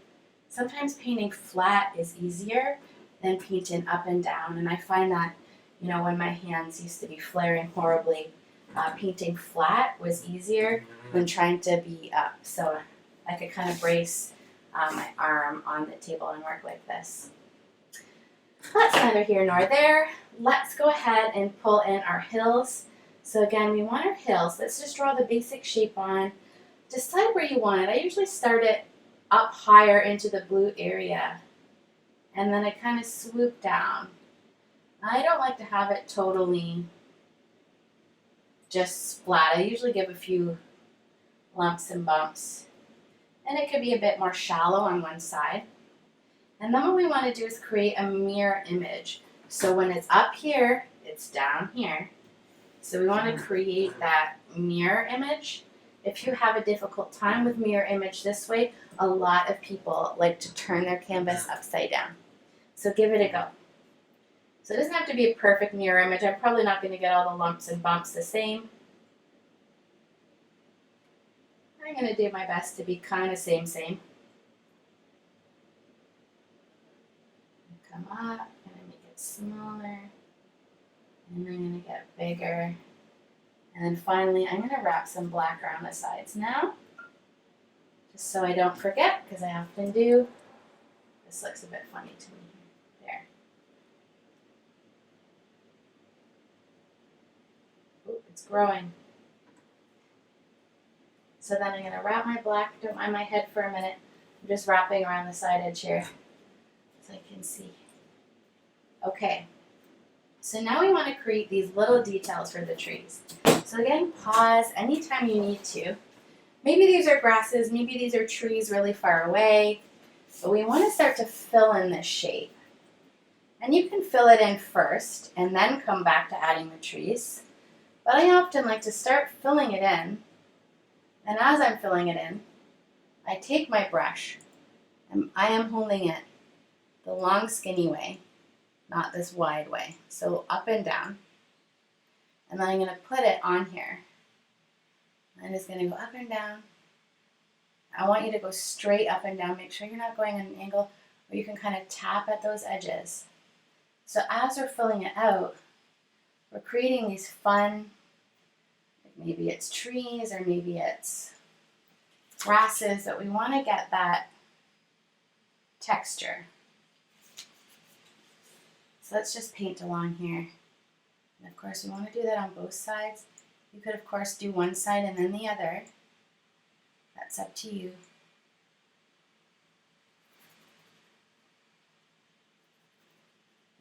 Sometimes painting flat is easier than painting up and down, and I find that, you know, when my hands used to be flaring horribly, painting flat was easier than trying to be up. So I could kind of brace my arm on the table and work like this. That's neither here nor there. Let's go ahead and pull in our hills. So again, we want our hills. Let's just draw the basic shape on. Decide where you want it. I usually start it up higher into the blue area, and then I kind of swoop down. I don't like to have it totally just splat. I usually give a few lumps and bumps, and it could be a bit more shallow on one side. And then what we want to do is create a mirror image. So when it's up here, it's down here. So we want to create that mirror image. If you have a difficult time with mirror image this way, a lot of people like to turn their canvas upside down. So give it a go. So it doesn't have to be a perfect mirror image. I'm probably not going to get all the lumps and bumps the same. I'm going to do my best to be kind of same. Come up, I'm going to make it smaller, and I'm going to get bigger. And then finally, I'm going to wrap some black around the sides now, just so I don't forget, because I often do. This looks a bit funny to me here. There. Ooh, it's growing. So then I'm going to wrap my black, don't mind my head for a minute. I'm just wrapping around the side edge here so I can see. Okay, so now we want to create these little details for the trees. So again, pause anytime you need to. Maybe these are grasses, maybe these are trees really far away, but we want to start to fill in this shape. And you can fill it in first and then come back to adding the trees. But I often like to start filling it in, and as I'm filling it in, I take my brush and I am holding it the long skinny way, not this wide way. So up and down. And then I'm going to put it on here. I'm just going to go up and down. I want you to go straight up and down. Make sure you're not going at an angle where you can kind of tap at those edges. So as we're filling it out, we're creating these fun, maybe it's trees or maybe it's grasses, but we want to get that texture. So let's just paint along here. And of course we want to do that on both sides. You could of course do one side and then the other. That's up to you.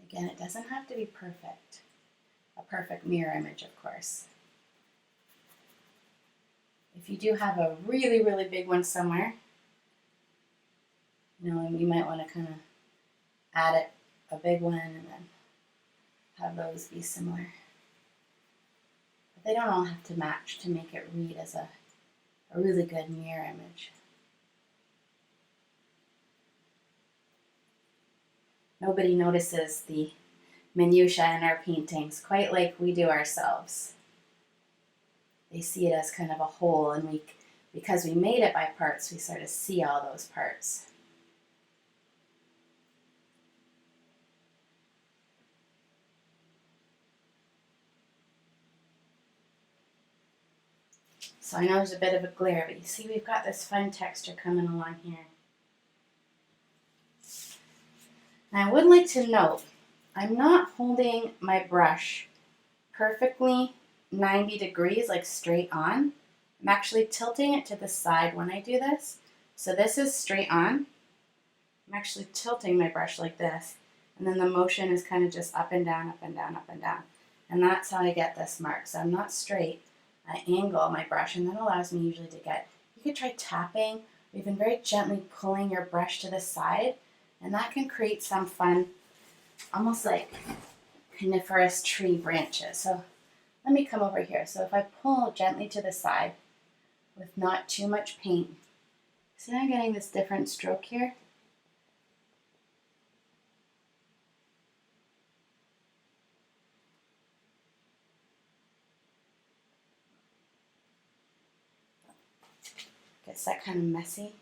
Again, it doesn't have to be perfect. A perfect mirror image, of course. If you do have a really, really big one somewhere, and you might want to kind of add it, a big one, and then have those be similar. But they don't all have to match to make it read as a really good mirror image. Nobody notices the minutiae in our paintings quite like we do ourselves. They see it as kind of a whole, and because we made it by parts, we sort of see all those parts. So I know there's a bit of a glare, but you see we've got this fun texture coming along here. Now I would like to note, I'm not holding my brush perfectly 90 degrees, like straight on. I'm actually tilting it to the side when I do this. So this is straight on. I'm actually tilting my brush like this, and then the motion is kind of just up and down, up and down, up and down. And that's how I get this mark. So I'm not straight. I angle my brush, and that allows me usually to get, you could try tapping, or even very gently pulling your brush to the side, and that can create some fun, almost like coniferous tree branches. So let me come over here. So if I pull gently to the side with not too much paint, see I'm getting this different stroke here? Gets that kind of messy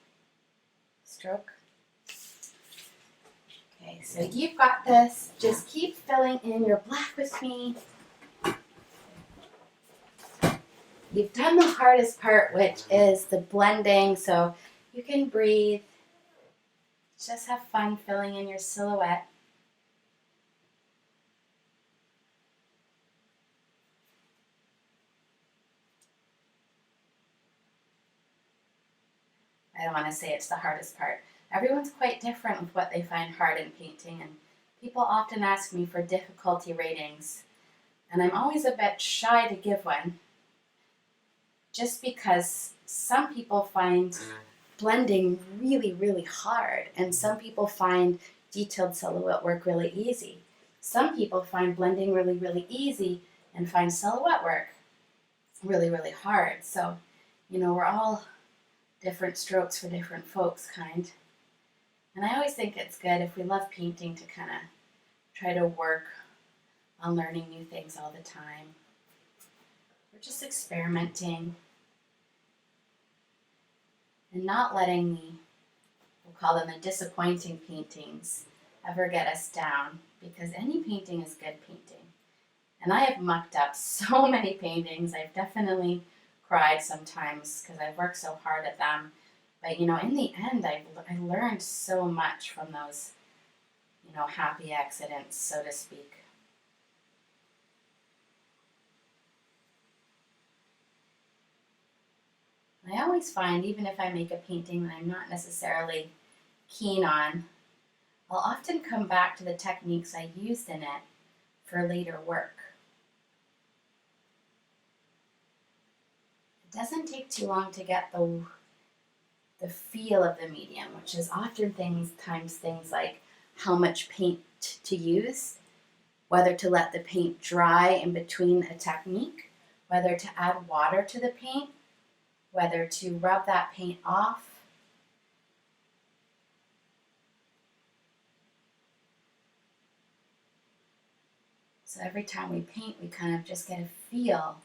stroke. Okay, so you've got this. Just keep filling in your black with me. You've done the hardest part, which is the blending, so you can breathe. Just have fun filling in your silhouette. I don't want to say it's the hardest part. Everyone's quite different with what they find hard in painting, and people often ask me for difficulty ratings, and I'm always a bit shy to give one, just because some people find blending really, really hard, and some people find detailed silhouette work really easy. Some people find blending really, really easy and find silhouette work really, really hard. So, we're all different strokes for different folks, kind. And I always think it's good if we love painting to kind of try to work on learning new things all the time. We're just experimenting and not letting we'll call them the disappointing paintings, ever get us down, because any painting is good painting. And I have mucked up so many paintings. I've definitely cried sometimes because I've worked so hard at them. But, in the end, I learned so much from those, happy accidents, so to speak. I I always find, even if I make a painting that I'm not necessarily keen on, I'll often come back to the techniques I used in it for later work. It doesn't take too long to get the feel of the medium, which is often things like how much paint to use, whether to let the paint dry in between a technique, whether to add water to the paint, whether to rub that paint off. So every time we paint, we kind of just get a feel.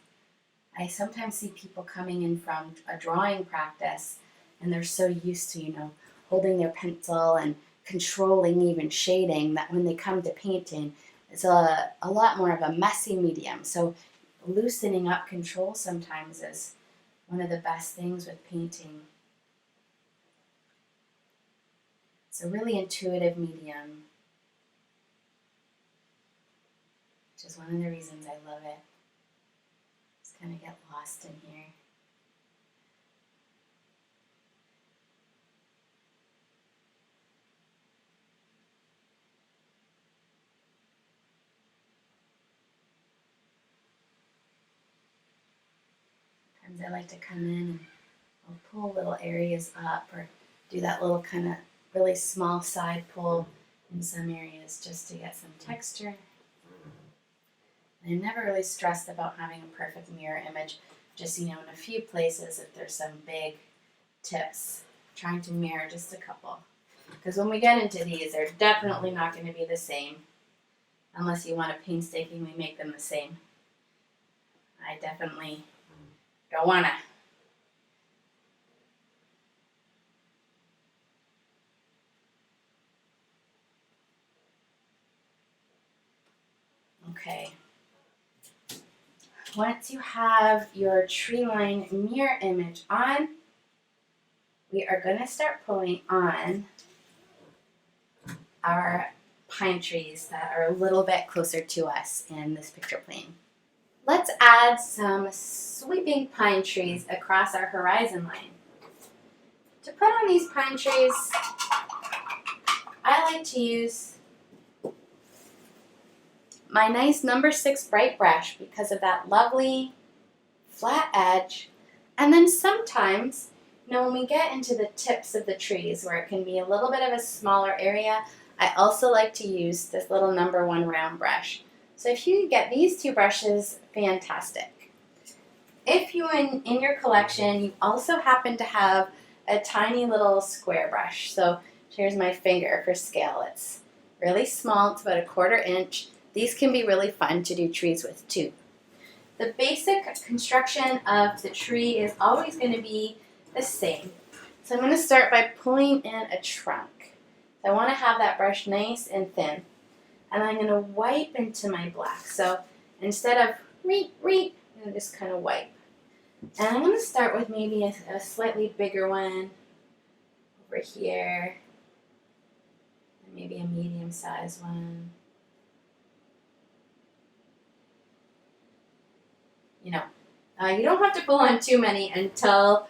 I sometimes see people coming in from a drawing practice and they're so used to, holding their pencil and controlling even shading that when they come to painting, it's a lot more of a messy medium. So loosening up control sometimes is one of the best things with painting. It's a really intuitive medium, which is one of the reasons I love it. Just kind of get lost in here. Sometimes I like to come in and I'll pull little areas up or do that little kind of really small side pull in some areas just to get some texture. And I'm never really stressed about having a perfect mirror image, just in a few places if there's some big tips, trying to mirror just a couple. Because when we get into these, they're definitely not going to be the same unless you want to painstakingly make them the same. I definitely don't want to. Okay. Once you have your tree line mirror image on, we are going to start pulling on our pine trees that are a little bit closer to us in this picture plane. Let's add some sweeping pine trees across our horizon line. To put on these pine trees, I like to use my nice number 6 bright brush because of that lovely flat edge. And then sometimes, when we get into the tips of the trees where it can be a little bit of a smaller area, I also like to use this little number 1 round brush. So if you get these 2 brushes, fantastic. If you, in your collection, you also happen to have a tiny little square brush. So here's my finger for scale. It's really small, it's about 1/4 inch. These can be really fun to do trees with too. The basic construction of the tree is always going to be the same. So I'm going to start by pulling in a trunk. I want to have that brush nice and thin. And I'm going to wipe into my black. So instead of reet, I'm going to just kind of wipe. And I'm going to start with maybe a slightly bigger one over here. And maybe a medium-sized one. You don't have to pull on too many until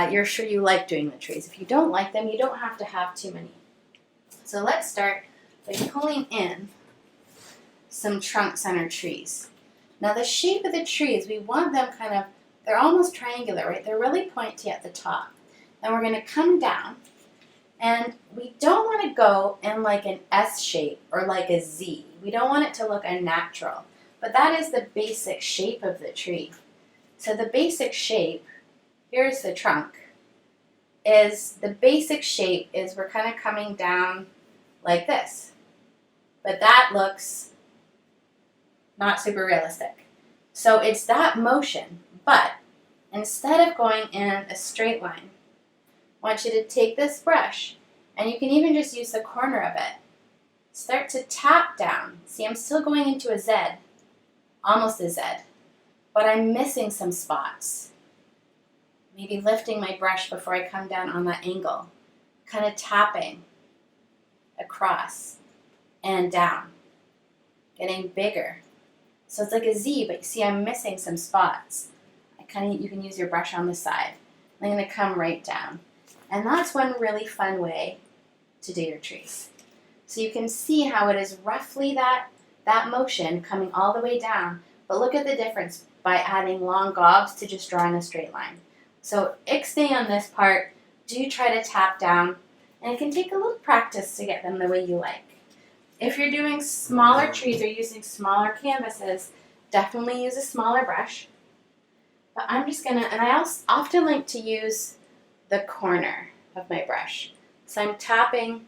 you're sure you like doing the trees. If you don't like them, you don't have to have too many. So let's start by pulling in some trunks on our trees. Now the shape of the trees, we want them they're almost triangular, right? They're really pointy at the top. Then we're going to come down, and we don't want to go in like an S shape or like a Z. We don't want it to look unnatural. But that is the basic shape of the tree. So the basic shape, here's the trunk, the basic shape is we're kind of coming down like this. But that looks not super realistic. So it's that motion, but instead of going in a straight line, I want you to take this brush, and you can even just use the corner of it. Start to tap down. See, I'm still going into a Z. Almost a Z, but I'm missing some spots. Maybe lifting my brush before I come down on that angle, kind of tapping across and down, getting bigger. So it's like a Z, but you see I'm missing some spots. You can use your brush on the side. I'm going to come right down. And that's one really fun way to do your trees. So you can see how it is roughly that motion coming all the way down, but look at the difference by adding long gobs to just drawing a straight line. So ixnay on this part, do try to tap down, and it can take a little practice to get them the way you like. If you're doing smaller trees or using smaller canvases, definitely use a smaller brush. But I'm just gonna, and I also often like to use the corner of my brush. So I'm tapping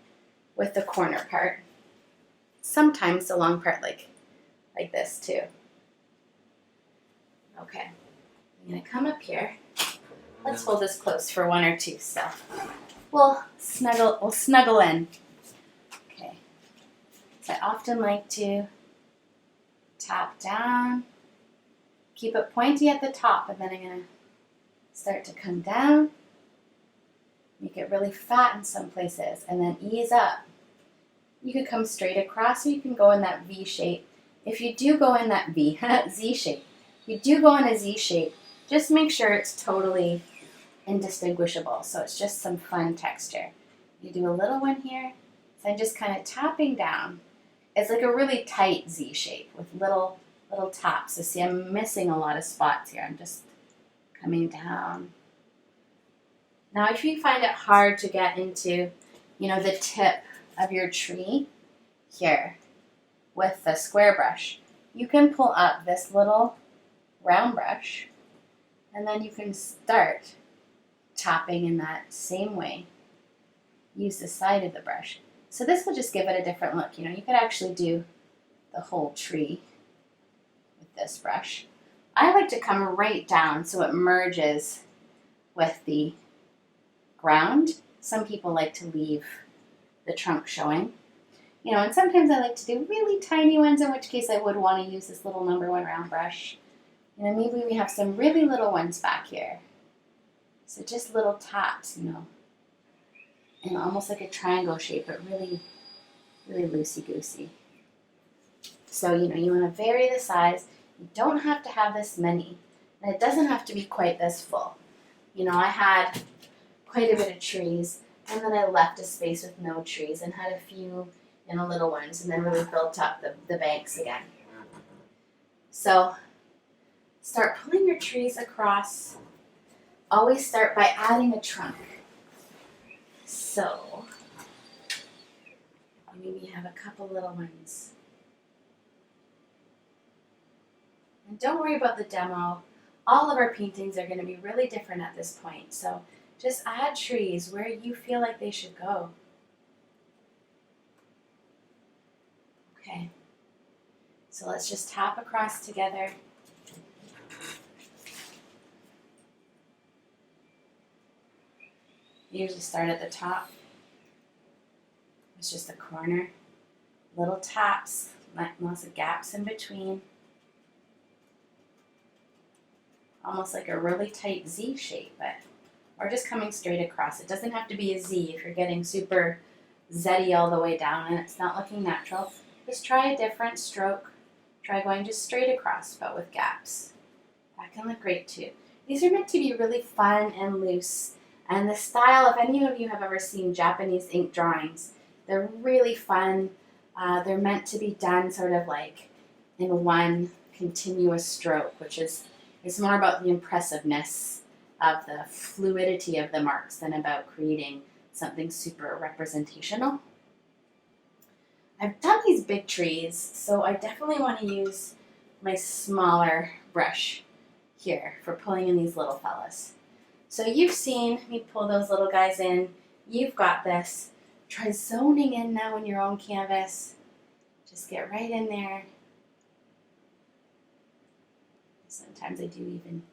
with the corner part. Sometimes the long part like this too. Okay, I'm gonna come up here. Let's hold this close for one or two still. We'll snuggle in. Okay, so I often like to tap down, keep it pointy at the top, and then I'm gonna start to come down, make it really fat in some places, and then ease up. You could come straight across, or you can go in that V shape. If you do go in that Z shape, you do go in a Z shape, just make sure it's totally indistinguishable, so it's just some fun texture. You do a little one here, so I'm just kind of tapping down. It's like a really tight Z shape with little taps. So see, I'm missing a lot of spots here. I'm just coming down. Now, if you find it hard to get into, the tip of your tree here with the square brush, you can pull up this little round brush, and then you can start tapping in that same way. Use the side of the brush. So this will just give it a different look. You could actually do the whole tree with this brush. I like to come right down so it merges with the ground. Some people like to leave the trunk showing. And sometimes I like to do really tiny ones, in which case I would want to use this little number 1 round brush. Maybe we have some really little ones back here. So just little taps, and almost like a triangle shape, but really, really loosey-goosey. So, you want to vary the size. You don't have to have this many, and it doesn't have to be quite this full. I had quite a bit of trees, and then I left a space with no trees and had a few little ones, and then really built up the banks again. So start pulling your trees across. Always start by adding a trunk. So maybe you have a couple little ones. And don't worry about the demo. All of our paintings are going to be really different at this point. So just add trees where you feel like they should go. Okay. So let's just tap across together. Usually start at the top. It's just a corner. Little taps, lots of gaps in between. Almost like a really tight Z shape, or just coming straight across. It doesn't have to be a Z if you're getting super Z-y all the way down and it's not looking natural. Just try a different stroke. Try going just straight across, but with gaps. That can look great too. These are meant to be really fun and loose. And the style, if any of you have ever seen Japanese ink drawings, they're really fun. They're meant to be done sort of like in one continuous stroke, which is more about the impressiveness of the fluidity of the marks than about creating something super representational. I've done these big trees, so I definitely want to use my smaller brush here for pulling in these little fellas. So you've seen me pull those little guys in. You've got this. Try zoning in now in your own canvas. Just get right in there. Sometimes I do even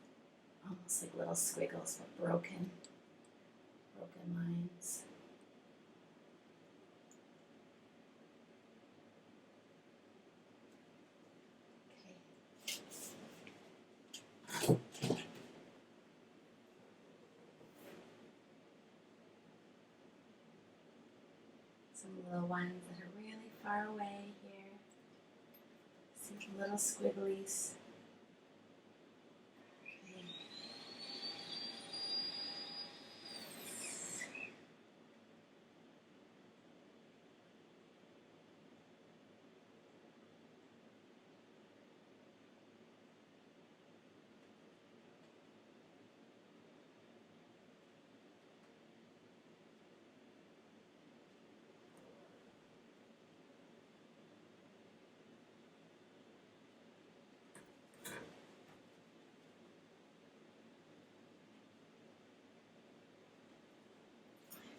almost like little squiggles, but broken lines. Some little ones that are really far away here. Some little squigglies. Okay.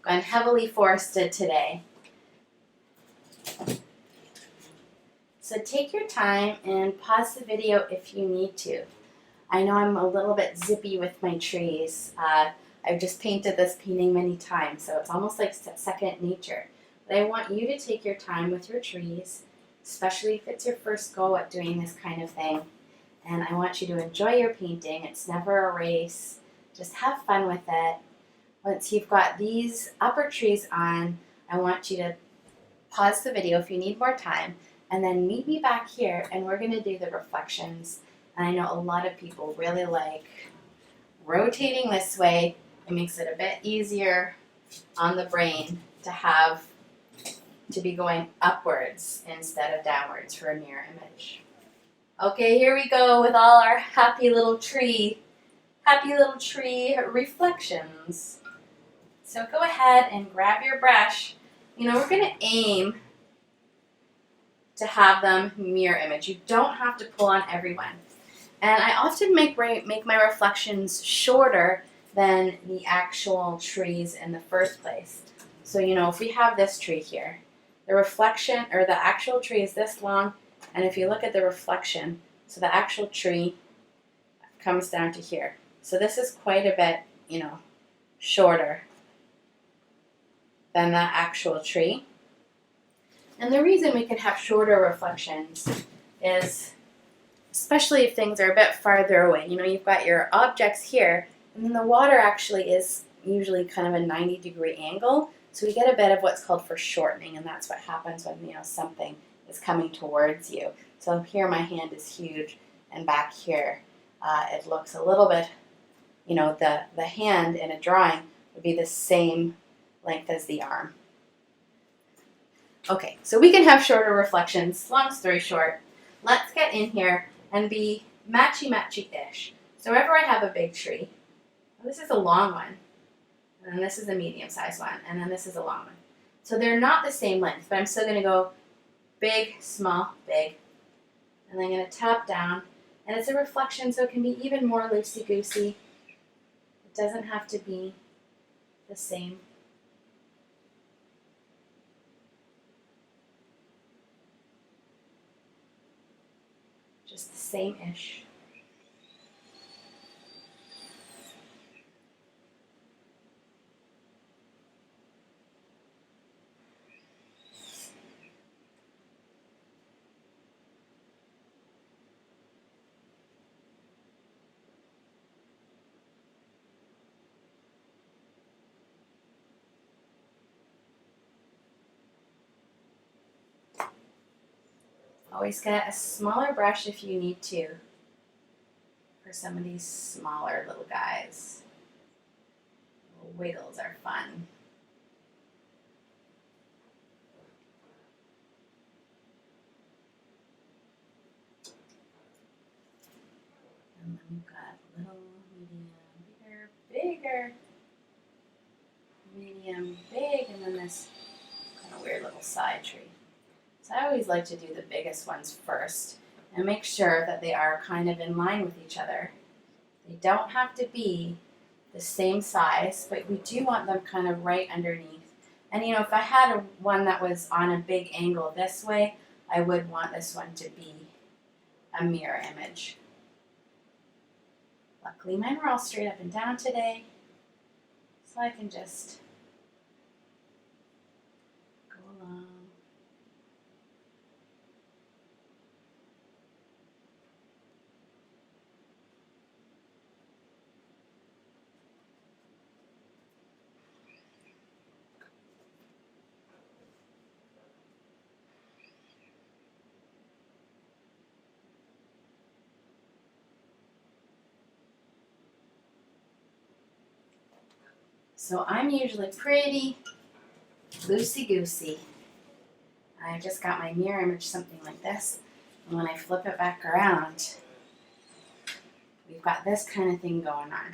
Gone heavily forested today. So take your time and pause the video if you need to. I know I'm a little bit zippy with my trees. I've just painted this painting many times, so it's almost like second nature. But I want you to take your time with your trees, especially if it's your first go at doing this kind of thing. And I want you to enjoy your painting. It's never a race. Just have fun with it. Once you've got these upper trees on, I want you to pause the video if you need more time, and then meet me back here, and we're going to do the reflections. And I know a lot of people really like rotating this way. It makes it a bit easier on the brain to be going upwards instead of downwards for a mirror image. Okay, here we go with all our happy little tree reflections. So go ahead and grab your brush. We're going to aim to have them mirror image. You don't have to pull on everyone. And I often make my reflections shorter than the actual trees in the first place. So, if we have this tree here, the reflection, or the actual tree is this long, and if you look at the reflection, so the actual tree comes down to here. So this is quite a bit, shorter than the actual tree. And the reason we can have shorter reflections is, especially if things are a bit farther away. You've got your objects here, and then the water actually is usually kind of a 90-degree angle. So we get a bit of what's called foreshortening, and that's what happens when something is coming towards you. So here my hand is huge, and back here it looks a little bit, the hand in a drawing would be the same length as the arm. Okay, so we can have shorter reflections. Long story short, let's get in here and be matchy-matchy-ish. So wherever I have a big tree, this is a long one, and then this is a medium-sized one, and then this is a long one. So they're not the same length, but I'm still going to go big, small, big, and then I'm going to tap down, and it's a reflection, so it can be even more loosey-goosey. It doesn't have to be the same. Just the same-ish. Always get a smaller brush if you need to for some of these smaller little guys. Little wiggles are fun. And then we've got little, medium, bigger, medium, big, and then this kind of weird little side tree. So I always like to do the biggest ones first and make sure that they are kind of in line with each other. They don't have to be the same size, but we do want them kind of right underneath. And if I had one that was on a big angle this way, I would want this one to be a mirror image. Luckily mine were all straight up and down today, so I can just go along. So I'm usually pretty loosey-goosey. I just got my mirror image something like this, and when I flip it back around, we've got this kind of thing going on.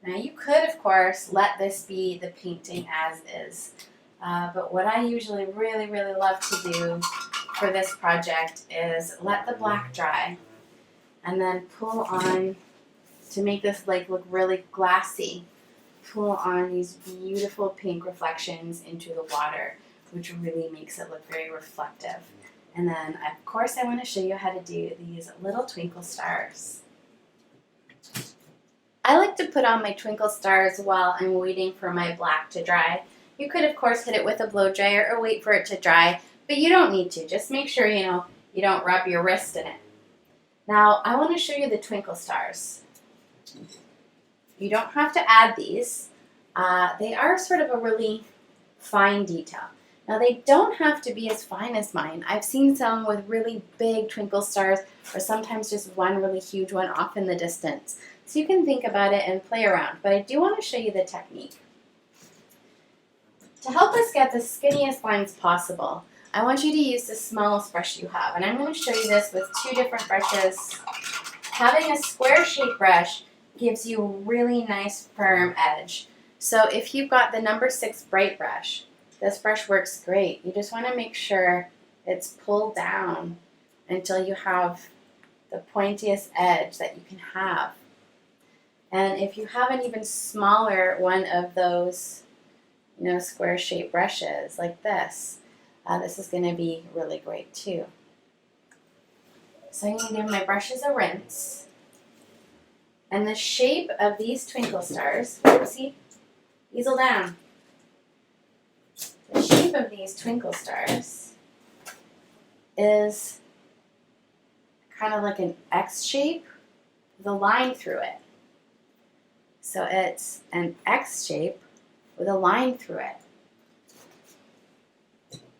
Now you could, of course, let this be the painting as is, but what I usually really love to do for this project is let the black dry, and then pull on to make this like look really glassy, pull on these beautiful pink reflections into the water, which really makes it look very reflective. And then, of course, I want to show you how to do these little twinkle stars. I like to put on my twinkle stars while I'm waiting for my black to dry. You could, of course, hit it with a blow dryer or wait for it to dry, but you don't need to. Just make sure, you don't rub your wrist in it. Now, I want to show you the twinkle stars. You don't have to add these. They are sort of a really fine detail. Now, they don't have to be as fine as mine. I've seen some with really big twinkle stars, or sometimes just one really huge one off in the distance. So you can think about it and play around, but I do want to show you the technique. To help us get the skinniest lines possible, I want you to use the smallest brush you have, and I'm going to show you this with two different brushes. Having a square shaped brush gives you a really nice firm edge. So if you've got the number 6 bright brush, this brush works great. You just want to make sure it's pulled down until you have the pointiest edge that you can have. And if you have an even smaller one of those, square shaped brushes like this, this is going to be really great too. So I'm going to give my brushes a rinse. And the shape of these twinkle stars, oopsie, easel down. The shape of these twinkle stars is kind of like an X shape with a line through it. So it's an X shape with a line through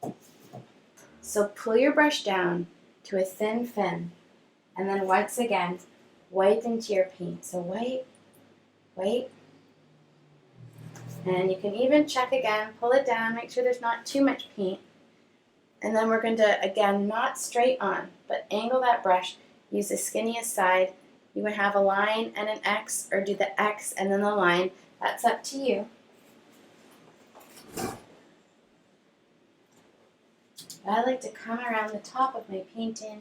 it. So pull your brush down to a thin fin, and then once again, wipe into your paint. So wipe, and you can even check again, pull it down, make sure there's not too much paint. And then we're going to, again, not straight on, but angle that brush, use the skinniest side. You would have a line and an X, or do the X and then the line. That's up to you. I like to come around the top of my painting,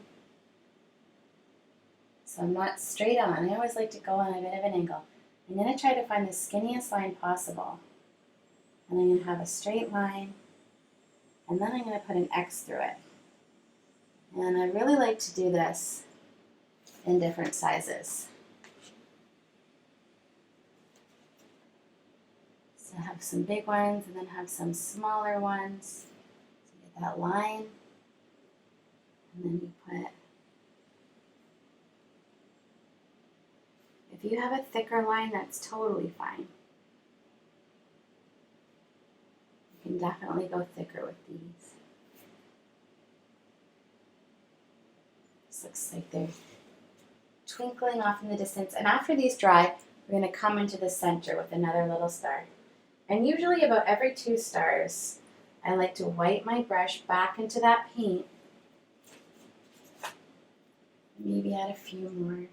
so I'm not straight on. I always like to go on a bit of an angle. I'm going to try to find the skinniest line possible. And I'm going to have a straight line, and then I'm going to put an X through it. And I really like to do this in different sizes. So I have some big ones and then have some smaller ones. So you get that line, and then you put, if you have a thicker line, that's totally fine. You can definitely go thicker with these. This looks like they're twinkling off in the distance. And after these dry, we're going to come into the center with another little star. And usually about every 2 stars, I like to wipe my brush back into that paint. Maybe add a few more.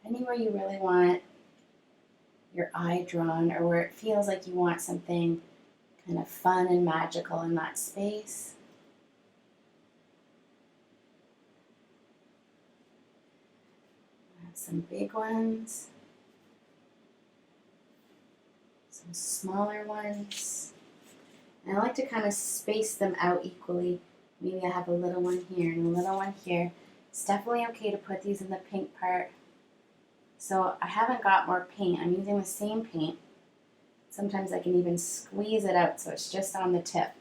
Anywhere you really want your eye drawn, or where it feels like you want something kind of fun and magical in that space. Some big ones, some smaller ones. And I like to kind of space them out equally. Maybe I have a little one here and a little one here. It's definitely okay to put these in the pink part. So I haven't got more paint. I'm using the same paint. Sometimes I can even squeeze it out so it's just on the tip.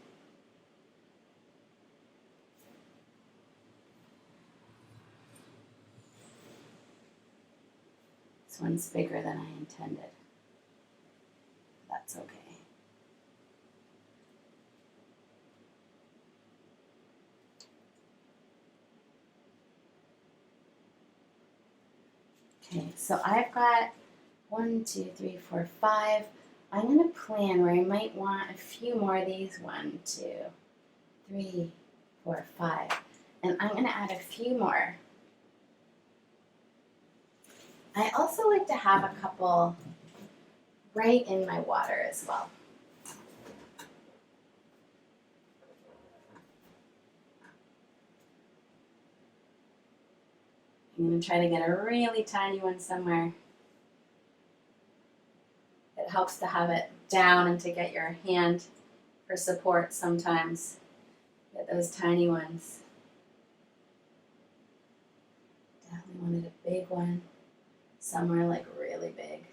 This one's bigger than I intended. That's okay. Okay, so I've got 1, 2, 3, 4, 5. I'm going to plan where I might want a few more of these. 1, 2, 3, 4, 5. And I'm going to add a few more. I also like to have a couple right in my water as well. I'm going to try to get a really tiny one somewhere. helps to have it down and to get your hand for support sometimes. Get those tiny ones. Definitely wanted a big one, somewhere like really big.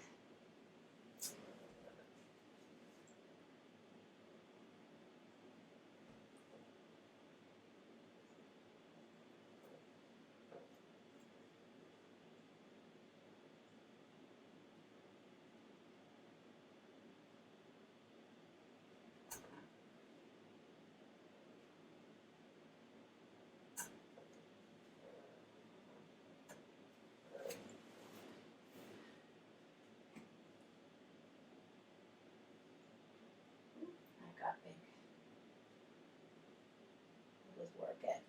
I got big. We'll just work it.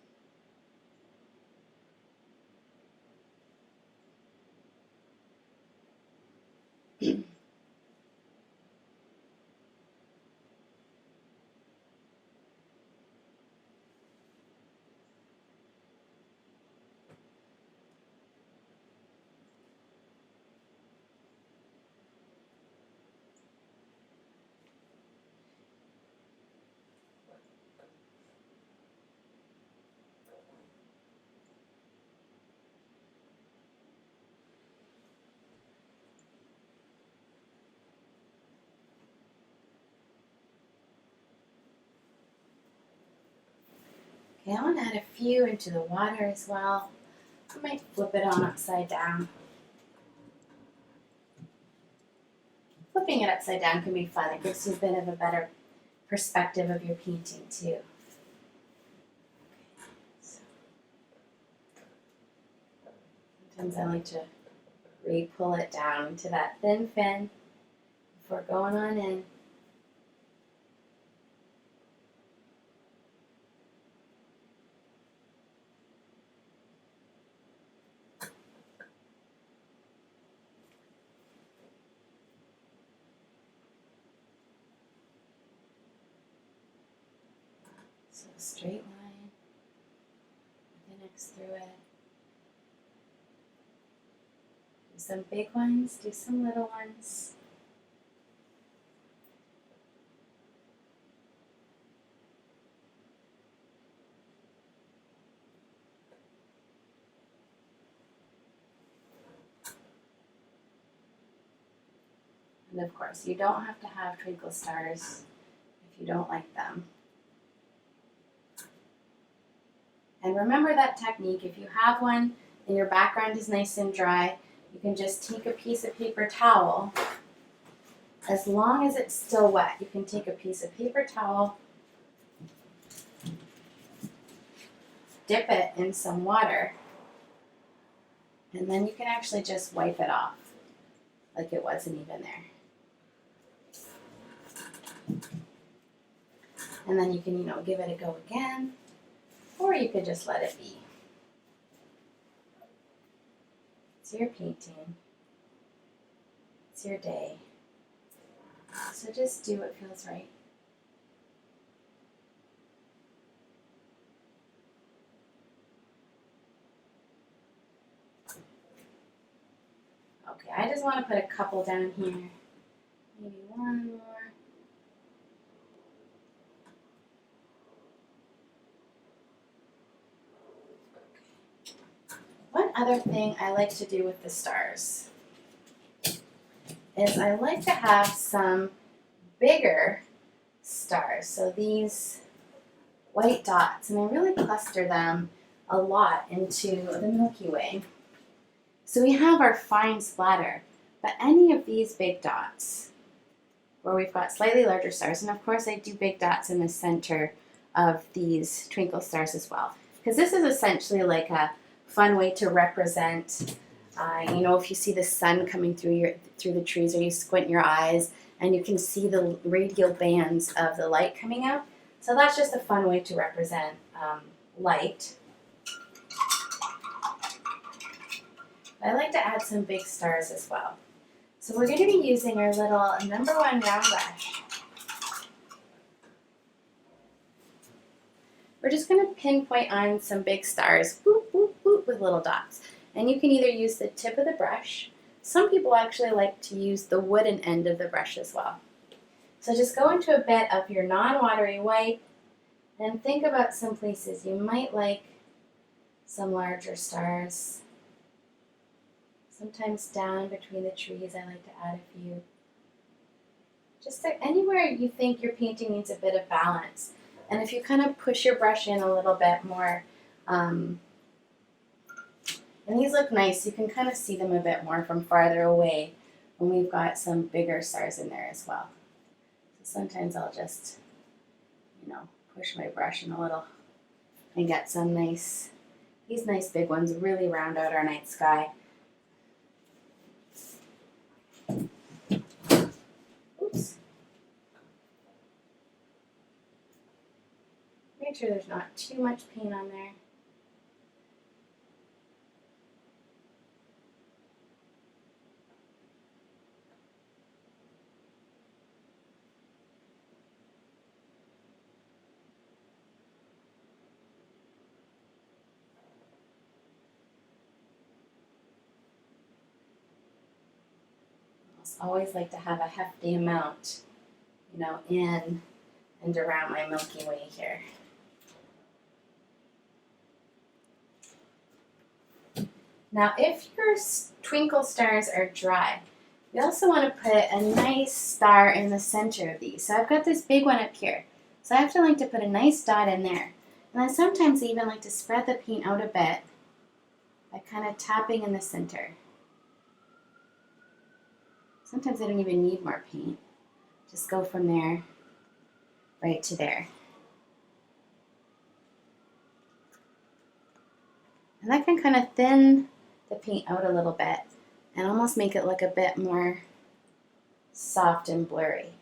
Okay, I want to add a few into the water as well. I might flip it on upside down. Flipping it upside down can be fun. It gives you a bit of a better perspective of your painting too. So, sometimes I like to re-pull it down to that thin fin before going on in. So a straight line with an X through it. Do some big ones, do some little ones. And of course, you don't have to have twinkle stars if you don't like them. And remember that technique. If you have one and your background is nice and dry, you can just take a piece of paper towel. As long as it's still wet, you can take a piece of paper towel, dip it in some water, and then you can actually just wipe it off like it wasn't even there. And then you can, give it a go again, or you could just let it be. It's your painting. It's your day. So just do what feels right. Okay, I just want to put a couple down here. Maybe one more. One other thing I like to do with the stars is I like to have some bigger stars. So these white dots, and I really cluster them a lot into the Milky Way. So we have our fine splatter, but any of these big dots where we've got slightly larger stars, and of course I do big dots in the center of these twinkle stars as well, because this is essentially like a fun way to represent, if you see the sun coming through the trees, or you squint your eyes and you can see the radial bands of the light coming out. So that's just a fun way to represent light. But I like to add some big stars as well. So we're going to be using our little number 1 round brush. We're just going to pinpoint on some big stars, boop, boop, boop, with little dots. And you can either use the tip of the brush, some people actually like to use the wooden end of the brush as well. So just go into a bit of your non-watery white and think about some places you might like some larger stars. Sometimes down between the trees I like to add a few. Just anywhere you think your painting needs a bit of balance. And if you kind of push your brush in a little bit more, and these look nice, you can kind of see them a bit more from farther away when we've got some bigger stars in there as well. So sometimes I'll just, push my brush in a little and get some these nice big ones really round out our night sky. Oops. Make sure there's not too much paint on there. Always like to have a hefty amount, in and around my Milky Way here. Now, if your twinkle stars are dry, you also want to put a nice star in the center of these. So I've got this big one up here. So I like to put a nice dot in there. And then sometimes I even like to spread the paint out a bit by kind of tapping in the center. Sometimes I don't even need more paint. Just go from there right to there. And that can kind of thin the paint out a little bit and almost make it look a bit more soft and blurry.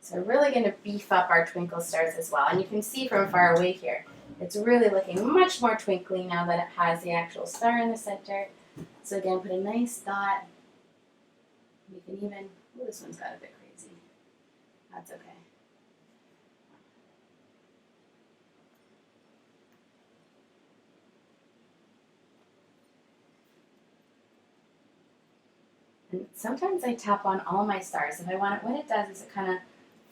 So we're really going to beef up our twinkle stars as well. And you can see from far away here, it's really looking much more twinkly now that it has the actual star in the center. So again, put a nice dot. You can even, this one's got a bit crazy. That's okay. And sometimes I tap on all my stars. If I want it, what it does is it kind of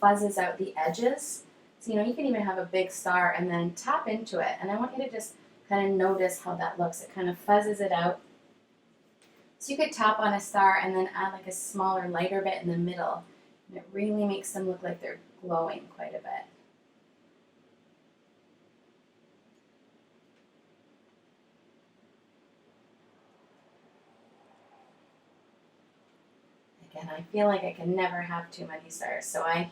fuzzes out the edges. So, you can even have a big star and then tap into it. And I want you to just kind of notice how that looks. It kind of fuzzes it out. So you could tap on a star and then add like a smaller, lighter bit in the middle. And it really makes them look like they're glowing quite a bit. Again, I feel like I can never have too many stars, so I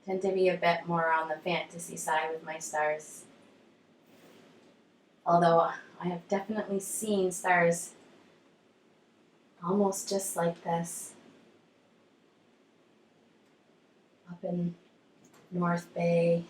tend to be a bit more on the fantasy side with my stars. Although I have definitely seen stars almost just like this up in North Bay.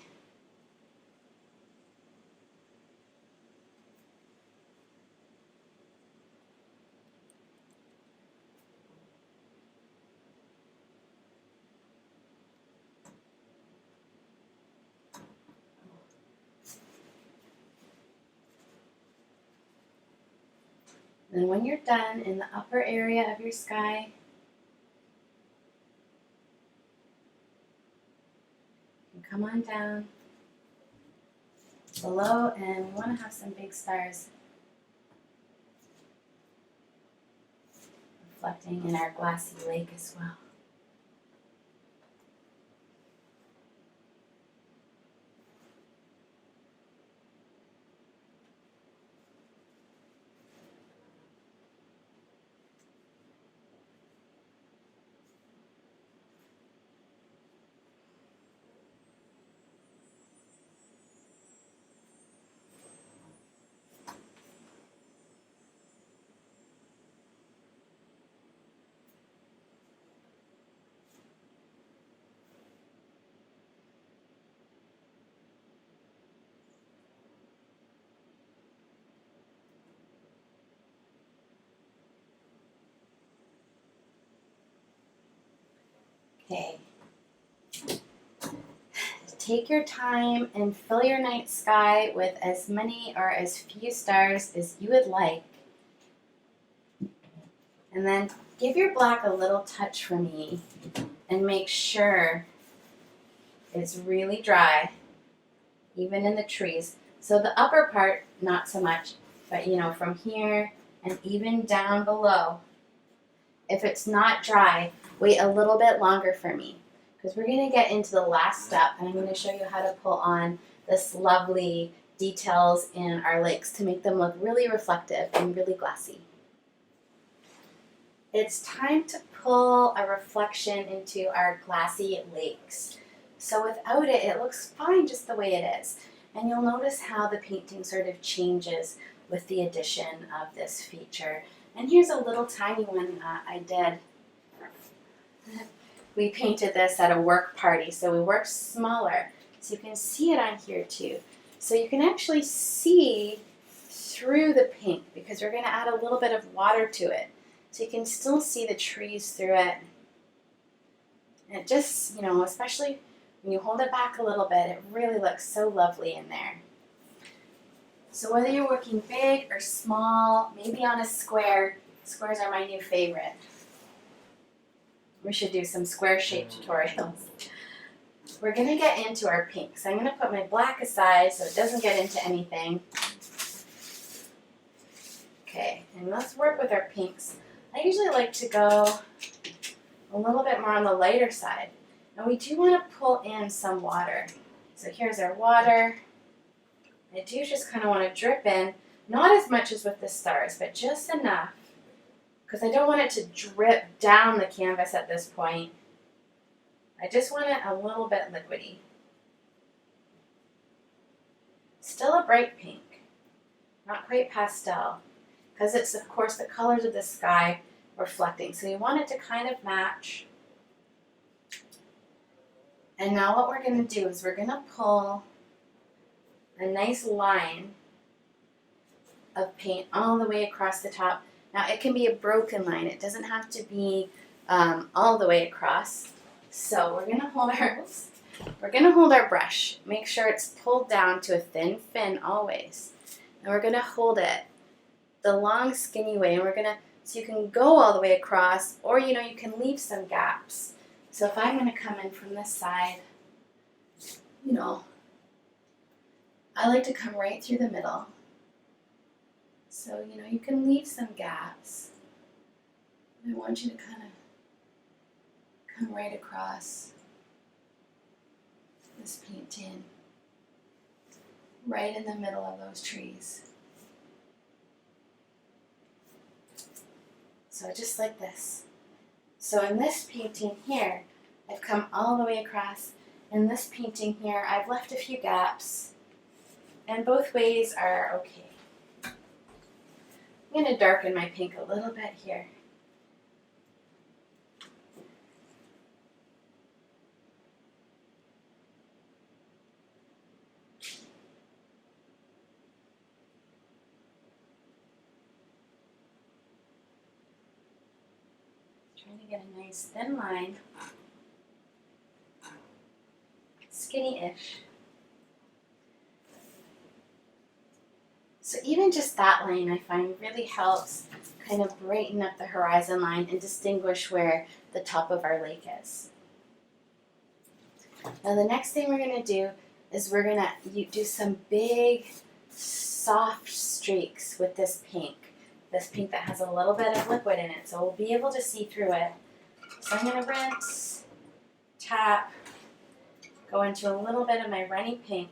Then when you're done in the upper area of your sky, you come on down below, and we want to have some big stars reflecting in our glassy lake as well. Okay. Take your time and fill your night sky with as many or as few stars as you would like. And then give your black a little touch for me and make sure it's really dry, even in the trees. So the upper part, not so much, but from here and even down below, if it's not dry, wait a little bit longer for me, because we're going to get into the last step, and I'm going to show you how to pull on this lovely details in our lakes to make them look really reflective and really glassy. It's time to pull a reflection into our glassy lakes. So without it, it looks fine just the way it is. And you'll notice how the painting sort of changes with the addition of this feature. And here's a little tiny one I did. We painted this at a work party, so we worked smaller. So you can see it on here too. So you can actually see through the pink because we're going to add a little bit of water to it. So you can still see the trees through it. And it just, especially when you hold it back a little bit, it really looks so lovely in there. So whether you're working big or small, maybe on a square, squares are my new favorite. We should do some square shape tutorials. We're going to get into our pinks. I'm going to put my black aside so it doesn't get into anything. Okay, and let's work with our pinks. I usually like to go a little bit more on the lighter side. Now we do want to pull in some water. So here's our water. I do just kind of want to drip in, not as much as with the stars, but just enough, because I don't want it to drip down the canvas at this point. I just want it a little bit liquidy. Still a bright pink, not quite pastel, because it's, of course, the colors of the sky reflecting. So you want it to kind of match. And now what we're going to do is we're going to pull a nice line of paint all the way across the top. Now it can be a broken line. It doesn't have to be all the way across. So we're going to hold our brush. Make sure it's pulled down to a thin fin always. And we're going to hold it the long skinny way, and so you can go all the way across, or you can leave some gaps. So if I'm going to come in from this side, I like to come right through the middle. So, you can leave some gaps. I want you to kind of come right across this painting, right in the middle of those trees. So just like this. So in this painting here, I've come all the way across. In this painting here, I've left a few gaps. And both ways are okay. I'm going to darken my pink a little bit here. Trying to get a nice thin line. Skinny-ish. So even just that line I find really helps kind of brighten up the horizon line and distinguish where the top of our lake is. Now the next thing we're going to do is we're going to do some big soft streaks with this pink that has a little bit of liquid in it, so we'll be able to see through it. So I'm going to rinse, tap, go into a little bit of my runny pink.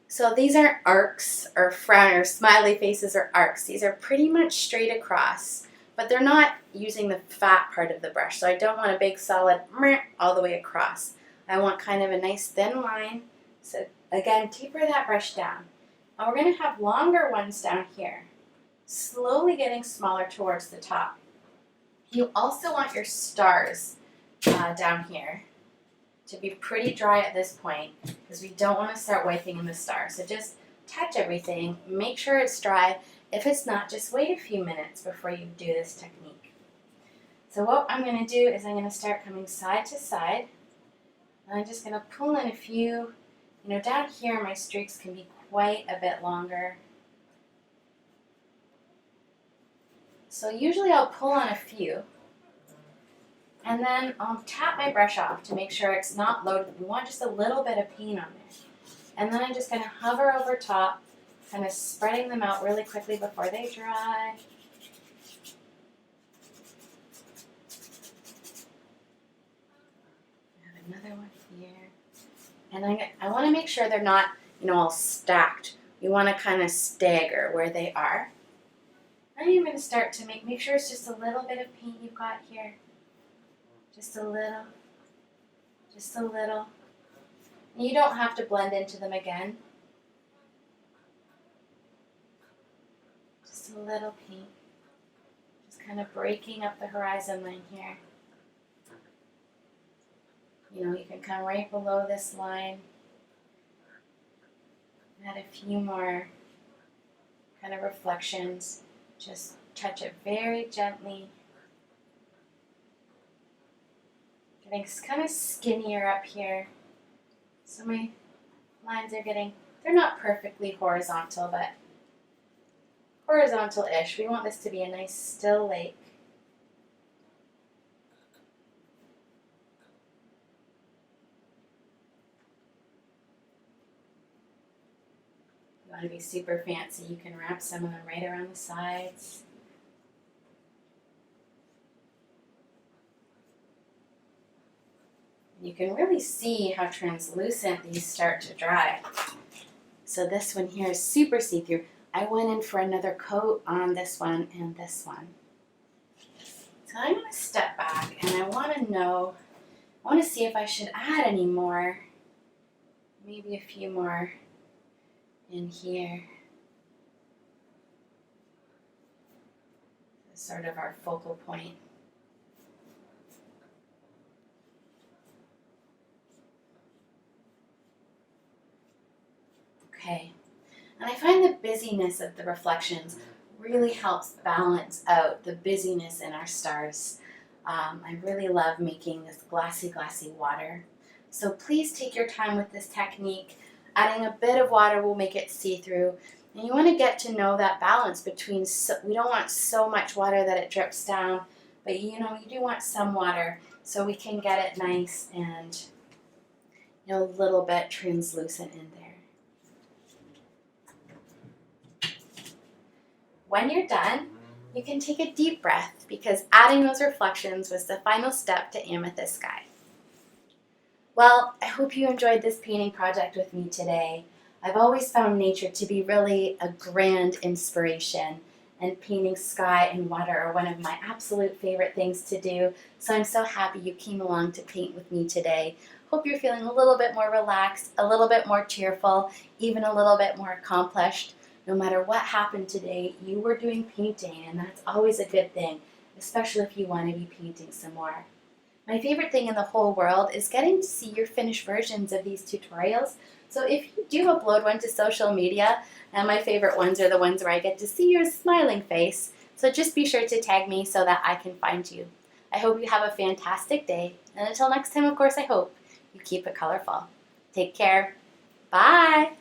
So these aren't arcs or frown or smiley faces or arcs. These are pretty much straight across, but they're not using the fat part of the brush. So I don't want a big solid all the way across. I want kind of a nice thin line. So again, taper that brush down. And we're going to have longer ones down here, slowly getting smaller towards the top. You also want your stars down here to be pretty dry at this point, because we don't want to start wiping in the stars. So just touch everything, make sure it's dry. If it's not, just wait a few minutes before you do this technique. So what I'm going to do is I'm going to start coming side to side, and I'm just going to pull in a few. Down here my streaks can be quite a bit longer. So usually I'll pull on a few, and then I'll tap my brush off to make sure it's not loaded. We want just a little bit of paint on there. And then I'm just going to hover over top, kind of spreading them out really quickly before they dry. Another one here. And I want to make sure they're not, all stacked. You want to kind of stagger where they are. And you're going to start to make sure it's just a little bit of paint you've got here. Just a little. Just a little. And you don't have to blend into them again. Just a little paint. Just kind of breaking up the horizon line here. You can come right below this line. Add a few more kind of reflections. Just touch it very gently. Getting kind of skinnier up here. So my lines are they're not perfectly horizontal, but horizontal-ish. We want this to be a nice still lake. You want to be super fancy, you can wrap some of them right around the sides. You can really see how translucent these start to dry. So this one here is super see-through. I went in for another coat on this one and this one. So I'm going to step back and I want to see if I should add any more. Maybe a few more in here. This is sort of our focal point. Okay, and I find the busyness of the reflections really helps balance out the busyness in our stars. I really love making this glassy water. So please take your time with this technique. Adding a bit of water will make it see-through. And you want to get to know that balance between, we don't want so much water that it drips down, but you do want some water so we can get it nice and a little bit translucent in there. When you're done, you can take a deep breath because adding those reflections was the final step to Amethyst Sky. Well, I hope you enjoyed this painting project with me today. I've always found nature to be really a grand inspiration, and painting sky and water are one of my absolute favorite things to do, so I'm so happy you came along to paint with me today. Hope you're feeling a little bit more relaxed, a little bit more cheerful, even a little bit more accomplished. No matter what happened today, you were doing painting, and that's always a good thing, especially if you want to be painting some more. My favorite thing in the whole world is getting to see your finished versions of these tutorials. So if you do upload one to social media, and my favorite ones are the ones where I get to see your smiling face, so just be sure to tag me so that I can find you. I hope you have a fantastic day, and until next time, of course, I hope you keep it colorful. Take care. Bye!